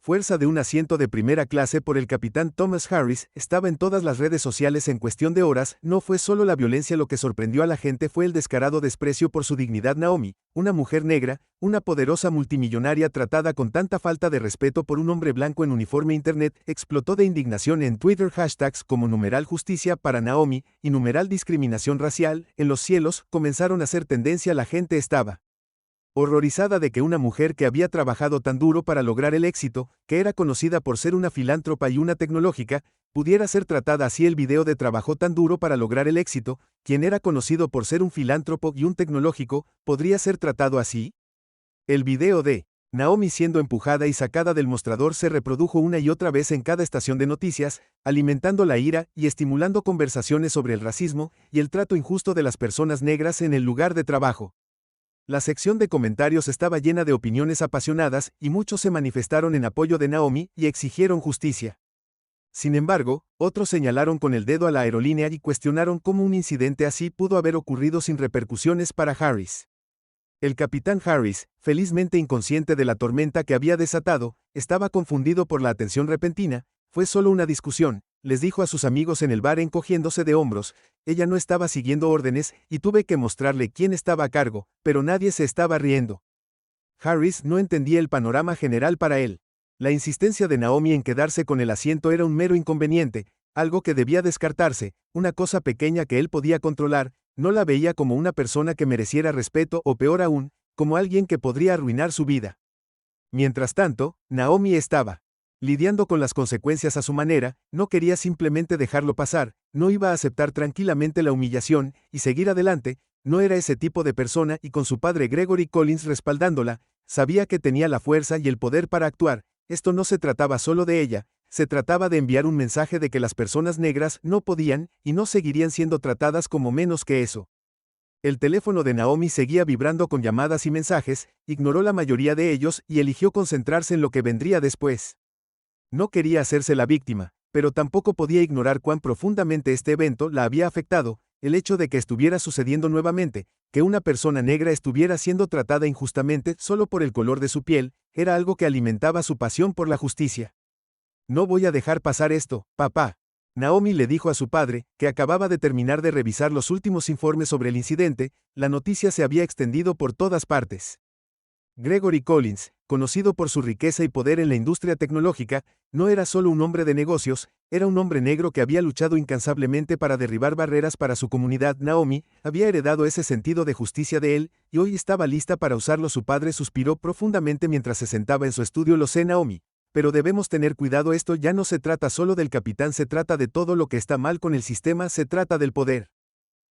fuerza de un asiento de primera clase por el capitán Thomas Harris, estaba en todas las redes sociales en cuestión de horas. No fue solo la violencia lo que sorprendió a la gente, fue el descarado desprecio por su dignidad. Naomi, una mujer negra, una poderosa multimillonaria tratada con tanta falta de respeto por un hombre blanco en uniforme. Internet explotó de indignación en Twitter. Hashtags como #justicia para Naomi y #discriminación racial en los cielos comenzaron a hacer tendencia. La gente estaba horrorizada de que una mujer que había trabajado tan duro para lograr el éxito, que era conocida por ser una filántropa y una tecnológica, pudiera ser tratada así. El video de "trabajó tan duro para lograr el éxito, quien era conocido por ser un filántropo y un tecnológico, podría ser tratado así". El video de Naomi siendo empujada y sacada del mostrador se reprodujo una y otra vez en cada estación de noticias, alimentando la ira y estimulando conversaciones sobre el racismo y el trato injusto de las personas negras en el lugar de trabajo. La sección de comentarios estaba llena de opiniones apasionadas y muchos se manifestaron en apoyo de Naomi y exigieron justicia. Sin embargo, otros señalaron con el dedo a la aerolínea y cuestionaron cómo un incidente así pudo haber ocurrido sin repercusiones para Harris. El capitán Harris, felizmente inconsciente de la tormenta que había desatado, estaba confundido por la atención repentina. "Fue solo una discusión", les dijo a sus amigos en el bar encogiéndose de hombros. "Ella no estaba siguiendo órdenes y tuve que mostrarle quién estaba a cargo, pero nadie se estaba riendo". Harris no entendía el panorama general. Para él, la insistencia de Naomi en quedarse con el asiento era un mero inconveniente, algo que debía descartarse, una cosa pequeña que él podía controlar. No la veía como una persona que mereciera respeto o, peor aún, como alguien que podría arruinar su vida. Mientras tanto, Naomi estaba lidiando con las consecuencias a su manera. No quería simplemente dejarlo pasar, no iba a aceptar tranquilamente la humillación y seguir adelante. No era ese tipo de persona, y con su padre Gregory Collins respaldándola, sabía que tenía la fuerza y el poder para actuar. Esto no se trataba solo de ella, se trataba de enviar un mensaje de que las personas negras no podían y no seguirían siendo tratadas como menos que eso. El teléfono de Naomi seguía vibrando con llamadas y mensajes, ignoró la mayoría de ellos y eligió concentrarse en lo que vendría después. No quería hacerse la víctima, pero tampoco podía ignorar cuán profundamente este evento la había afectado. El hecho de que estuviera sucediendo nuevamente, que una persona negra estuviera siendo tratada injustamente solo por el color de su piel, era algo que alimentaba su pasión por la justicia. "No voy a dejar pasar esto, papá", Naomi le dijo a su padre, que acababa de terminar de revisar los últimos informes sobre el incidente. La noticia se había extendido por todas partes. Gregory Collins, conocido por su riqueza y poder en la industria tecnológica, no era solo un hombre de negocios, era un hombre negro que había luchado incansablemente para derribar barreras para su comunidad. Naomi había heredado ese sentido de justicia de él, y hoy estaba lista para usarlo. Su padre suspiró profundamente mientras se sentaba en su estudio. "Lo sé, Naomi, pero debemos tener cuidado. Esto ya no se trata solo del capitán, se trata de todo lo que está mal con el sistema, se trata del poder,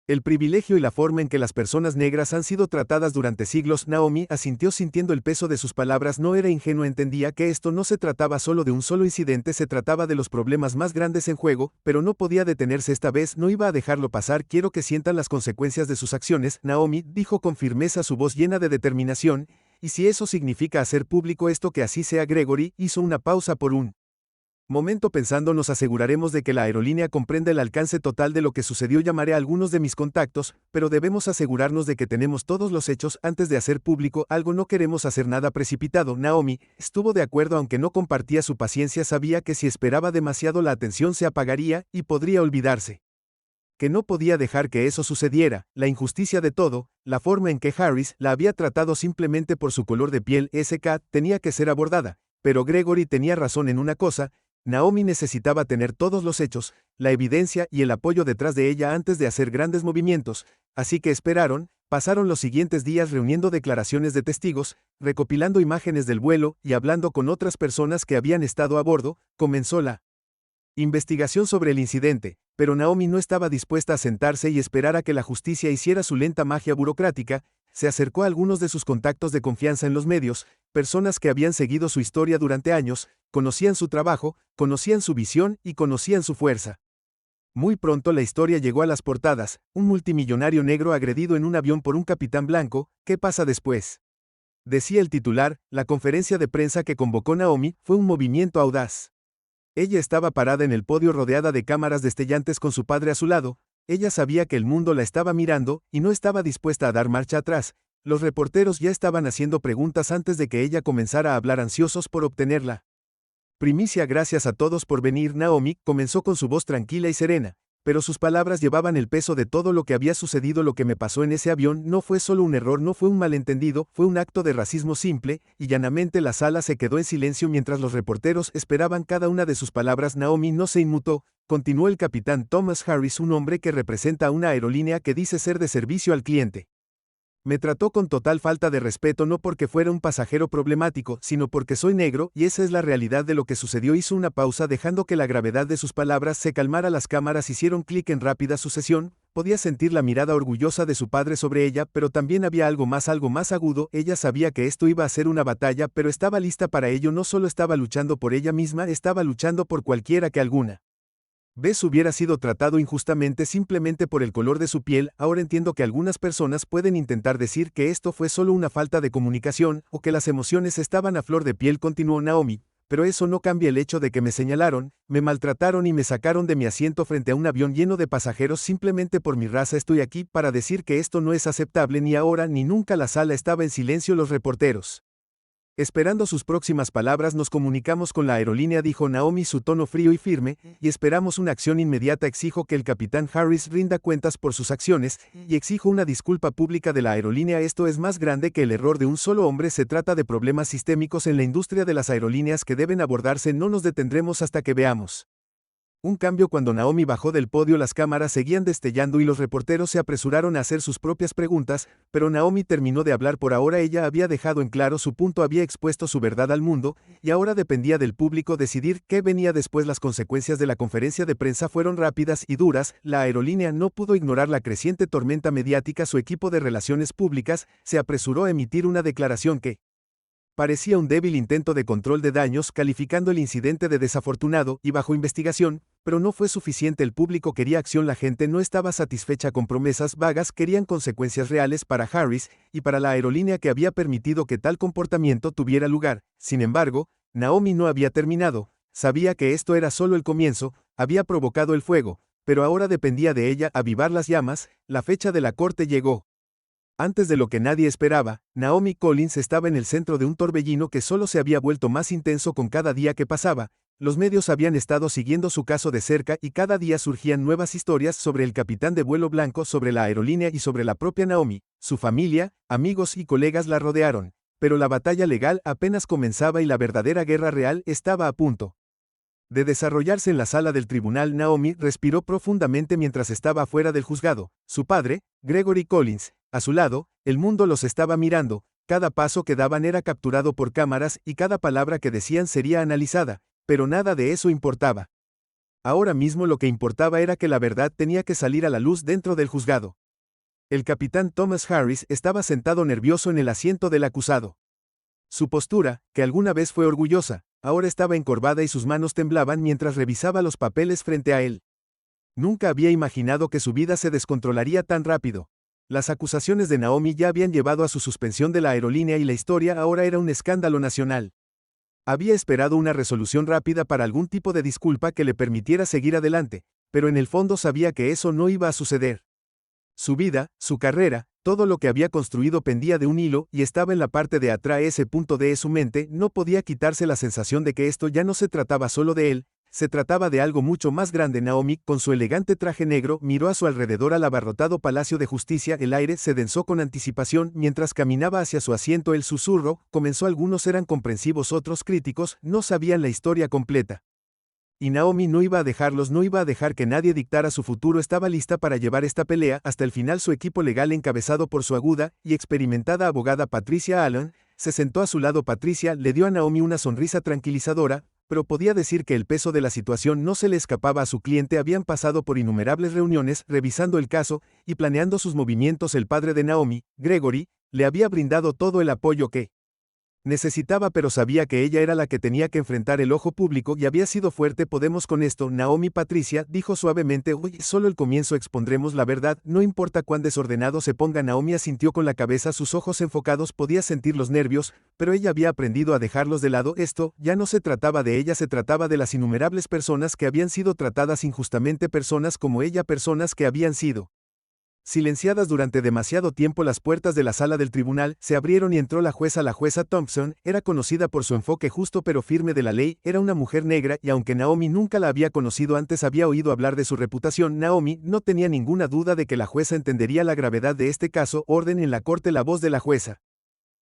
el privilegio y la forma en que las personas negras han sido tratadas durante siglos". Naomi asintió sintiendo el peso de sus palabras. No era ingenua, entendía que esto no se trataba solo de un solo incidente, se trataba de los problemas más grandes en juego, pero no podía detenerse esta vez, no iba a dejarlo pasar. "Quiero que sientan las consecuencias de sus acciones", Naomi dijo con firmeza, su voz llena de determinación, "y si eso significa hacer público esto, que así sea". Gregory hizo una pausa por un momento pensando. "Nos aseguraremos de que la aerolínea comprenda el alcance total de lo que sucedió. Llamaré a algunos de mis contactos, pero debemos asegurarnos de que tenemos todos los hechos antes de hacer público algo. No queremos hacer nada precipitado". Naomi estuvo de acuerdo, aunque no compartía su paciencia. Sabía que si esperaba demasiado la atención se apagaría y podría olvidarse. Que no podía dejar que eso sucediera. La injusticia de todo, la forma en que Harris la había tratado simplemente por su color de piel, tenía que ser abordada. Pero Gregory tenía razón en una cosa. Naomi necesitaba tener todos los hechos, la evidencia y el apoyo detrás de ella antes de hacer grandes movimientos. Así que esperaron, pasaron los siguientes días reuniendo declaraciones de testigos, recopilando imágenes del vuelo y hablando con otras personas que habían estado a bordo. Comenzó la investigación sobre el incidente, pero Naomi no estaba dispuesta a sentarse y esperar a que la justicia hiciera su lenta magia burocrática. Se acercó a algunos de sus contactos de confianza en los medios, personas que habían seguido su historia durante años, conocían su trabajo, conocían su visión y conocían su fuerza. Muy pronto la historia llegó a las portadas: un multimillonario negro agredido en un avión por un capitán blanco. ¿Qué pasa después?, decía el titular. La conferencia de prensa que convocó Naomi fue un movimiento audaz. Ella estaba parada en el podio rodeada de cámaras destellantes con su padre a su lado. Ella sabía que el mundo la estaba mirando y no estaba dispuesta a dar marcha atrás. Los reporteros ya estaban haciendo preguntas antes de que ella comenzara a hablar, ansiosos por obtenerla Primicia, gracias a todos por venir. Naomi comenzó con su voz tranquila y serena, pero sus palabras llevaban el peso de todo lo que había sucedido. Lo que me pasó en ese avión no fue solo un error, no fue un malentendido, fue un acto de racismo simple, y llanamente la sala se quedó en silencio mientras los reporteros esperaban cada una de sus palabras. Naomi no se inmutó, continuó el capitán Thomas Harris, un hombre que representa a una aerolínea que dice ser de servicio al cliente. Me trató con total falta de respeto, no porque fuera un pasajero problemático, sino porque soy negro, y esa es la realidad de lo que sucedió. Hizo una pausa dejando que la gravedad de sus palabras se calmara. Las cámaras hicieron clic en rápida sucesión. Podía sentir la mirada orgullosa de su padre sobre ella, pero también había algo más agudo. Ella sabía que esto iba a ser una batalla, pero estaba lista para ello. No solo estaba luchando por ella misma, estaba luchando por cualquiera que alguna vez hubiera sido tratado injustamente simplemente por el color de su piel. Ahora entiendo que algunas personas pueden intentar decir que esto fue solo una falta de comunicación, o que las emociones estaban a flor de piel, continuó Naomi, pero eso no cambia el hecho de que me señalaron, me maltrataron y me sacaron de mi asiento frente a un avión lleno de pasajeros simplemente por mi raza. Estoy aquí para decir que esto no es aceptable, ni ahora ni nunca. La sala estaba en silencio. Los reporteros esperando sus próximas palabras. Nos comunicamos con la aerolínea, dijo Naomi, su tono frío y firme, y esperamos una acción inmediata. Exijo que el capitán Harris rinda cuentas por sus acciones, y exijo una disculpa pública de la aerolínea. Esto es más grande que el error de un solo hombre. Se trata de problemas sistémicos en la industria de las aerolíneas que deben abordarse. No nos detendremos hasta que veamos un cambio. Cuando Naomi bajó del podio, las cámaras seguían destellando y los reporteros se apresuraron a hacer sus propias preguntas, pero Naomi terminó de hablar. Por ahora ella había dejado en claro su punto, había expuesto su verdad al mundo, y ahora dependía del público decidir qué venía después. Las consecuencias de la conferencia de prensa fueron rápidas y duras. La aerolínea no pudo ignorar la creciente tormenta mediática. Su equipo de relaciones públicas se apresuró a emitir una declaración que parecía un débil intento de control de daños, calificando el incidente de desafortunado y bajo investigación, pero no fue suficiente. El público quería acción. La gente no estaba satisfecha con promesas vagas, querían consecuencias reales para Harris y para la aerolínea que había permitido que tal comportamiento tuviera lugar. Sin embargo, Naomi no había terminado. Sabía que esto era solo el comienzo, había provocado el fuego, pero ahora dependía de ella avivar las llamas. La fecha de la corte llegó. Antes de lo que nadie esperaba, Naomi Collins estaba en el centro de un torbellino que solo se había vuelto más intenso con cada día que pasaba. Los medios habían estado siguiendo su caso de cerca y cada día surgían nuevas historias sobre el capitán de vuelo blanco, sobre la aerolínea y sobre la propia Naomi. Su familia, amigos y colegas la rodearon, pero la batalla legal apenas comenzaba y la verdadera guerra real estaba a punto de desarrollarse en la sala del tribunal. Naomi respiró profundamente mientras estaba afuera del juzgado. Su padre, Gregory Collins, a su lado, el mundo los estaba mirando. Cada paso que daban era capturado por cámaras y cada palabra que decían sería analizada, pero nada de eso importaba. Ahora mismo lo que importaba era que la verdad tenía que salir a la luz dentro del juzgado. El capitán Thomas Harris estaba sentado nervioso en el asiento del acusado. Su postura, que alguna vez fue orgullosa, ahora estaba encorvada y sus manos temblaban mientras revisaba los papeles frente a él. Nunca había imaginado que su vida se descontrolaría tan rápido. Las acusaciones de Naomi ya habían llevado a su suspensión de la aerolínea y la historia ahora era un escándalo nacional. Había esperado una resolución rápida para algún tipo de disculpa que le permitiera seguir adelante, pero en el fondo sabía que eso no iba a suceder. Su vida, su carrera, todo lo que había construido pendía de un hilo y estaba en la parte de atrás. Ese punto de su mente no podía quitarse la sensación de que esto ya no se trataba solo de él, se trataba de algo mucho más grande. Naomi, con su elegante traje negro, miró a su alrededor al abarrotado Palacio de Justicia. El aire se densó con anticipación mientras caminaba hacia su asiento. El susurro comenzó. Algunos eran comprensivos, otros críticos, no sabían la historia completa. Y Naomi no iba a dejarlos, no iba a dejar que nadie dictara su futuro. Estaba lista para llevar esta pelea hasta el final. Su equipo legal, encabezado por su aguda y experimentada abogada Patricia Allen, se sentó a su lado. Patricia le dio a Naomi una sonrisa tranquilizadora, pero podía decir que el peso de la situación no se le escapaba a su cliente. Habían pasado por innumerables reuniones, revisando el caso y planeando sus movimientos. El padre de Naomi, Gregory, le había brindado todo el apoyo que necesitaba, pero sabía que ella era la que tenía que enfrentar el ojo público y había sido fuerte. Podemos con esto, Naomi. Patricia dijo suavemente. Hoy es solo el comienzo, expondremos la verdad, no importa cuán desordenado se ponga. Naomi asintió con la cabeza, sus ojos enfocados. Podía sentir los nervios, pero ella había aprendido a dejarlos de lado. Esto ya no se trataba de ella, se trataba de las innumerables personas que habían sido tratadas injustamente, personas como ella, personas que habían sido Silenciadas durante demasiado tiempo, las puertas de la sala del tribunal se abrieron y entró la jueza. La jueza Thompson era conocida por su enfoque justo pero firme de la ley, era una mujer negra y aunque Naomi nunca la había conocido antes, había oído hablar de su reputación. Naomi no tenía ninguna duda de que la jueza entendería la gravedad de este caso. Orden en la corte. La voz de la jueza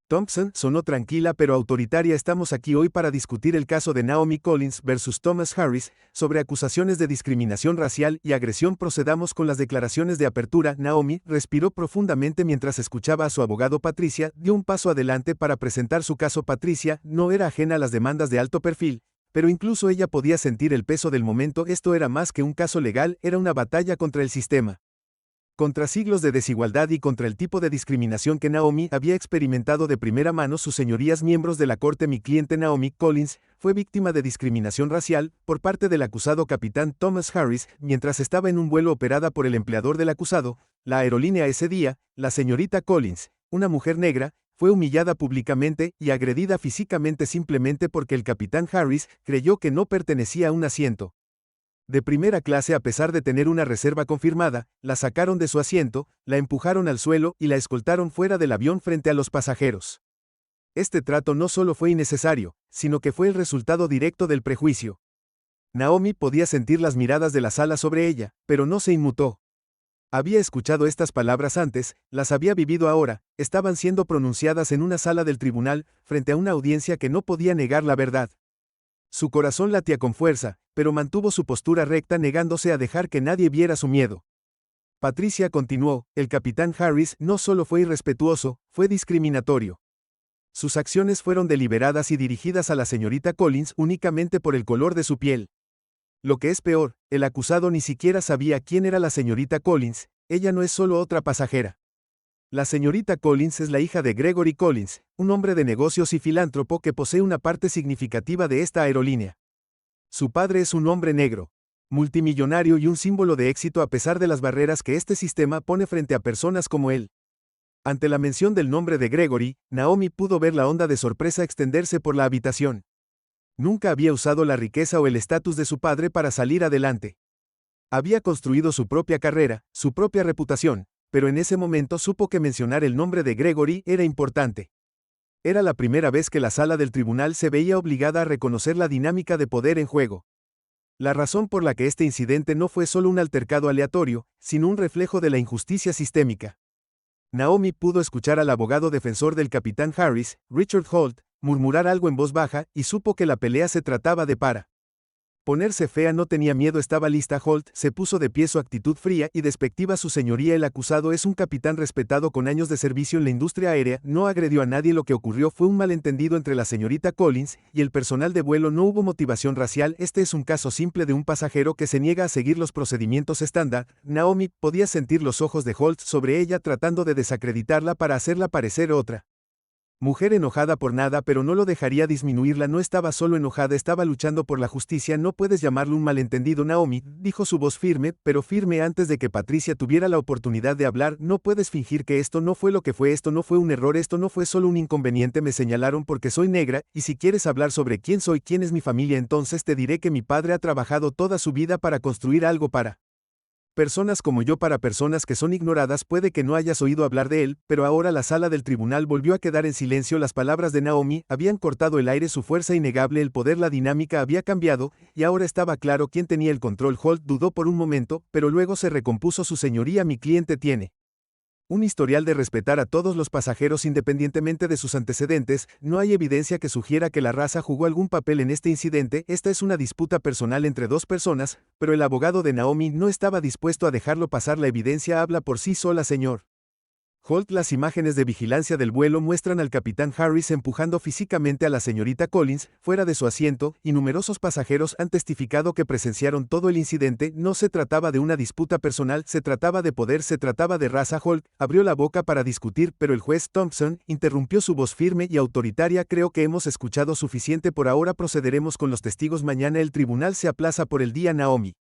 Thompson sonó tranquila pero autoritaria. Estamos aquí hoy para discutir el caso de Naomi Collins versus Thomas Harris, sobre acusaciones de discriminación racial y agresión. Procedamos con las declaraciones de apertura. Naomi respiró profundamente mientras escuchaba a su abogado. Patricia dio un paso adelante para presentar su caso. Patricia no era ajena a las demandas de alto perfil, pero incluso ella podía sentir el peso del momento. Esto era más que un caso legal, era una batalla contra el sistema, contra siglos de desigualdad y contra el tipo de discriminación que Naomi había experimentado de primera mano. Sus señorías, miembros de la corte, mi cliente Naomi Collins fue víctima de discriminación racial por parte del acusado capitán Thomas Harris mientras estaba en un vuelo operada por el empleador del acusado, la aerolínea. Ese día, la señorita Collins, una mujer negra, fue humillada públicamente y agredida físicamente simplemente porque el capitán Harris creyó que no pertenecía a un asiento de primera clase. A pesar de tener una reserva confirmada, la sacaron de su asiento, la empujaron al suelo y la escoltaron fuera del avión frente a los pasajeros. Este trato no solo fue innecesario, sino que fue el resultado directo del prejuicio. Naomi podía sentir las miradas de la sala sobre ella, pero no se inmutó. Había escuchado estas palabras antes, las había vivido ahora, estaban siendo pronunciadas en una sala del tribunal, frente a una audiencia que no podía negar la verdad. Su corazón latía con fuerza, pero mantuvo su postura recta, negándose a dejar que nadie viera su miedo. Patricia continuó: el capitán Harris no solo fue irrespetuoso, fue discriminatorio. Sus acciones fueron deliberadas y dirigidas a la señorita Collins únicamente por el color de su piel. Lo que es peor, el acusado ni siquiera sabía quién era la señorita Collins. Ella no es solo otra pasajera. La señorita Collins es la hija de Gregory Collins, un hombre de negocios y filántropo que posee una parte significativa de esta aerolínea. Su padre es un hombre negro, multimillonario y un símbolo de éxito a pesar de las barreras que este sistema pone frente a personas como él. Ante la mención del nombre de Gregory, Naomi pudo ver la onda de sorpresa extenderse por la habitación. Nunca había usado la riqueza o el estatus de su padre para salir adelante. Había construido su propia carrera, su propia reputación, pero en ese momento supo que mencionar el nombre de Gregory era importante. Era la primera vez que la sala del tribunal se veía obligada a reconocer la dinámica de poder en juego. La razón por la que este incidente no fue solo un altercado aleatorio, sino un reflejo de la injusticia sistémica. Naomi pudo escuchar al abogado defensor del capitán Harris, Richard Holt, murmurar algo en voz baja, y supo que la pelea se trataba de para ponerse fea. No tenía miedo, estaba lista. Holt se puso de pie, su actitud fría y despectiva. Su señoría, el acusado es un capitán respetado con años de servicio en la industria aérea, no agredió a nadie. Lo que ocurrió fue un malentendido entre la señorita Collins y el personal de vuelo. No hubo motivación racial, este es un caso simple de un pasajero que se niega a seguir los procedimientos estándar. Naomi podía sentir los ojos de Holt sobre ella, tratando de desacreditarla para hacerla parecer otra mujer enojada por nada, pero no lo dejaría disminuirla. No estaba solo enojada, estaba luchando por la justicia. No puedes llamarlo un malentendido, Naomi, dijo su voz firme, pero firme antes de que Patricia tuviera la oportunidad de hablar. No puedes fingir que esto no fue lo que fue, esto no fue un error, esto no fue solo un inconveniente. Me señalaron porque soy negra, y si quieres hablar sobre quién soy, quién es mi familia, entonces te diré que mi padre ha trabajado toda su vida para construir algo para personas como yo, para personas que son ignoradas. Puede que no hayas oído hablar de él, pero ahora la sala del tribunal volvió a quedar en silencio. Las palabras de Naomi habían cortado el aire, su fuerza innegable, el poder, la dinámica había cambiado, y ahora estaba claro quién tenía el control. Holt dudó por un momento, pero luego se recompuso. Su señoría, mi cliente tiene un historial de respetar a todos los pasajeros independientemente de sus antecedentes. No hay evidencia que sugiera que la raza jugó algún papel en este incidente. Esta es una disputa personal entre dos personas, pero el abogado de Naomi no estaba dispuesto a dejarlo pasar. La evidencia habla por sí sola, señor Holt. Las imágenes de vigilancia del vuelo muestran al capitán Harris empujando físicamente a la señorita Collins fuera de su asiento, y numerosos pasajeros han testificado que presenciaron todo el incidente. No se trataba de una disputa personal, se trataba de poder, se trataba de raza. Holt abrió la boca para discutir, pero el juez Thompson interrumpió, su voz firme y autoritaria: creo que hemos escuchado suficiente por ahora, procederemos con los testigos. Mañana el tribunal se aplaza por el día. Naomi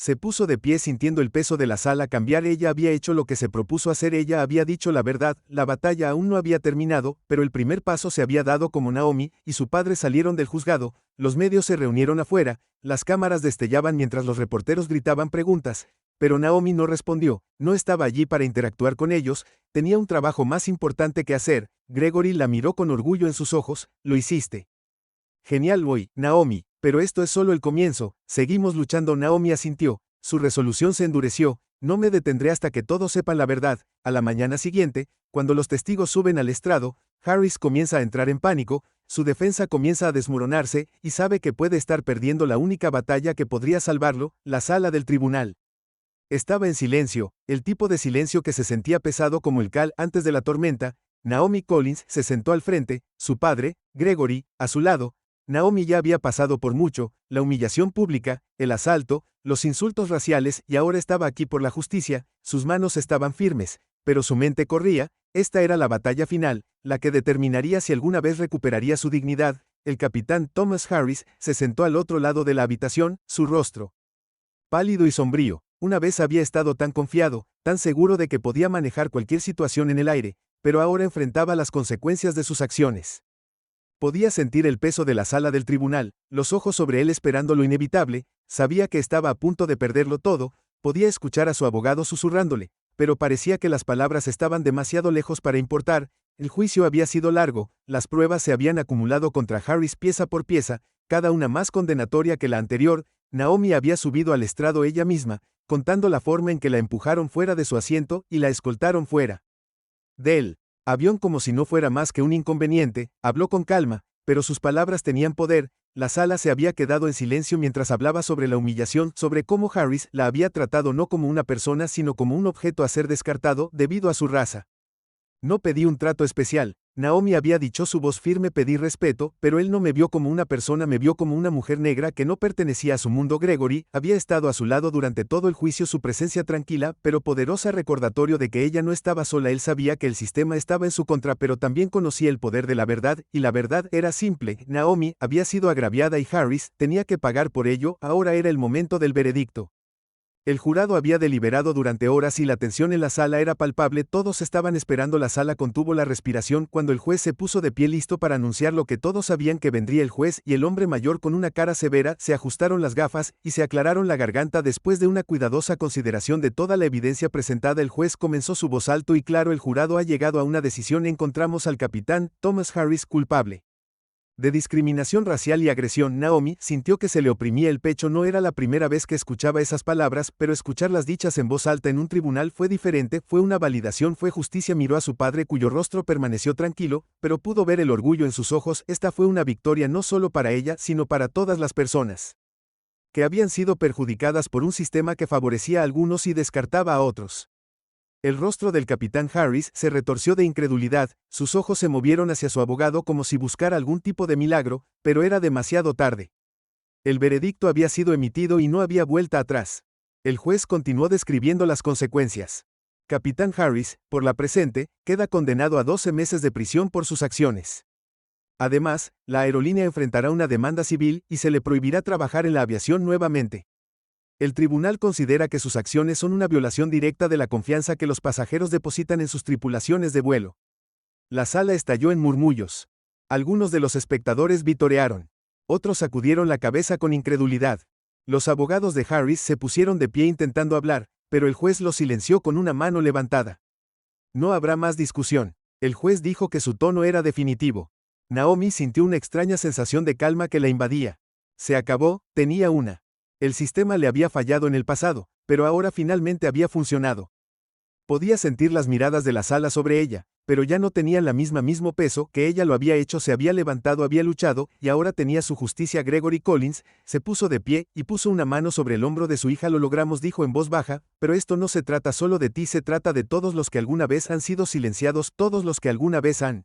se puso de pie sintiendo el peso de la sala cambiar. Ella había hecho lo que se propuso hacer, ella había dicho la verdad. La batalla aún no había terminado, pero el primer paso se había dado. Como Naomi y su padre salieron del juzgado, los medios se reunieron afuera, las cámaras destellaban mientras los reporteros gritaban preguntas. Pero Naomi no respondió, no estaba allí para interactuar con ellos, tenía un trabajo más importante que hacer. Gregory la miró con orgullo en sus ojos, lo hiciste. Genial hoy, Naomi, pero esto es solo el comienzo, seguimos luchando. Naomi asintió, su resolución se endureció, no me detendré hasta que todos sepan la verdad. A la mañana siguiente, cuando los testigos suben al estrado, Harris comienza a entrar en pánico, su defensa comienza a desmoronarse, y sabe que puede estar perdiendo la única batalla que podría salvarlo, la sala del tribunal. Estaba en silencio, el tipo de silencio que se sentía pesado como el cal antes de la tormenta. Naomi Collins se sentó al frente, su padre, Gregory, a su lado. Naomi ya había pasado por mucho, la humillación pública, el asalto, los insultos raciales, y ahora estaba aquí por la justicia. Sus manos estaban firmes, pero su mente corría. Esta era la batalla final, la que determinaría si alguna vez recuperaría su dignidad. El capitán Thomas Harris se sentó al otro lado de la habitación, su rostro pálido y sombrío. Una vez había estado tan confiado, tan seguro de que podía manejar cualquier situación en el aire, pero ahora enfrentaba las consecuencias de sus acciones. Podía sentir el peso de la sala del tribunal, los ojos sobre él esperando lo inevitable, sabía que estaba a punto de perderlo todo, podía escuchar a su abogado susurrándole, pero parecía que las palabras estaban demasiado lejos para importar. El juicio había sido largo, las pruebas se habían acumulado contra Harris pieza por pieza, cada una más condenatoria que la anterior. Naomi había subido al estrado ella misma, contando la forma en que la empujaron fuera de su asiento y la escoltaron fuera del avión como si no fuera más que un inconveniente. Habló con calma, pero sus palabras tenían poder. La sala se había quedado en silencio mientras hablaba sobre la humillación, sobre cómo Harris la había tratado no como una persona sino como un objeto a ser descartado debido a su raza. No pedí un trato especial. Naomi había dicho, su voz firme, pedí respeto, pero él no me vio como una persona, me vio como una mujer negra que no pertenecía a su mundo. Gregory había estado a su lado durante todo el juicio, su presencia tranquila pero poderosa recordatorio de que ella no estaba sola. Él sabía que el sistema estaba en su contra, pero también conocía el poder de la verdad, y la verdad era simple. Naomi había sido agraviada y Harris tenía que pagar por ello. Ahora era el momento del veredicto. El jurado había deliberado durante horas y la tensión en la sala era palpable, todos estaban esperando. La sala contuvo la respiración cuando el juez se puso de pie listo para anunciar lo que todos sabían que vendría. El juez y el hombre mayor, con una cara severa, se ajustaron las gafas y se aclararon la garganta después de una cuidadosa consideración de toda la evidencia presentada. El juez comenzó su voz alto y claro: el jurado ha llegado a una decisión. Encontramos al capitán Thomas Harris culpable de discriminación racial y agresión. Naomi sintió que se le oprimía el pecho. No era la primera vez que escuchaba esas palabras, pero escucharlas dichas en voz alta en un tribunal fue diferente, fue una validación, fue justicia. Miró a su padre, cuyo rostro permaneció tranquilo, pero pudo ver el orgullo en sus ojos. Esta fue una victoria no solo para ella, sino para todas las personas que habían sido perjudicadas por un sistema que favorecía a algunos y descartaba a otros. El rostro del capitán Harris se retorció de incredulidad, sus ojos se movieron hacia su abogado como si buscara algún tipo de milagro, pero era demasiado tarde. El veredicto había sido emitido y no había vuelta atrás. El juez continuó describiendo las consecuencias. Capitán Harris, por la presente, queda condenado a 12 meses de prisión por sus acciones. Además, la aerolínea enfrentará una demanda civil y se le prohibirá trabajar en la aviación nuevamente. El tribunal considera que sus acciones son una violación directa de la confianza que los pasajeros depositan en sus tripulaciones de vuelo. La sala estalló en murmullos. Algunos de los espectadores vitorearon. Otros sacudieron la cabeza con incredulidad. Los abogados de Harris se pusieron de pie intentando hablar, pero el juez los silenció con una mano levantada. No habrá más discusión. El juez dijo que su tono era definitivo. Naomi sintió una extraña sensación de calma que la invadía. Se acabó, tenía una. El sistema le había fallado en el pasado, pero ahora finalmente había funcionado. Podía sentir las miradas de la sala sobre ella, pero ya no tenían la mismo peso que ella lo había hecho. Se había levantado, había luchado, y ahora tenía su justicia. Gregory Collins se puso de pie y puso una mano sobre el hombro de su hija. Lo logramos, dijo en voz baja, pero esto no se trata solo de ti, se trata de todos los que alguna vez han sido silenciados, todos los que alguna vez han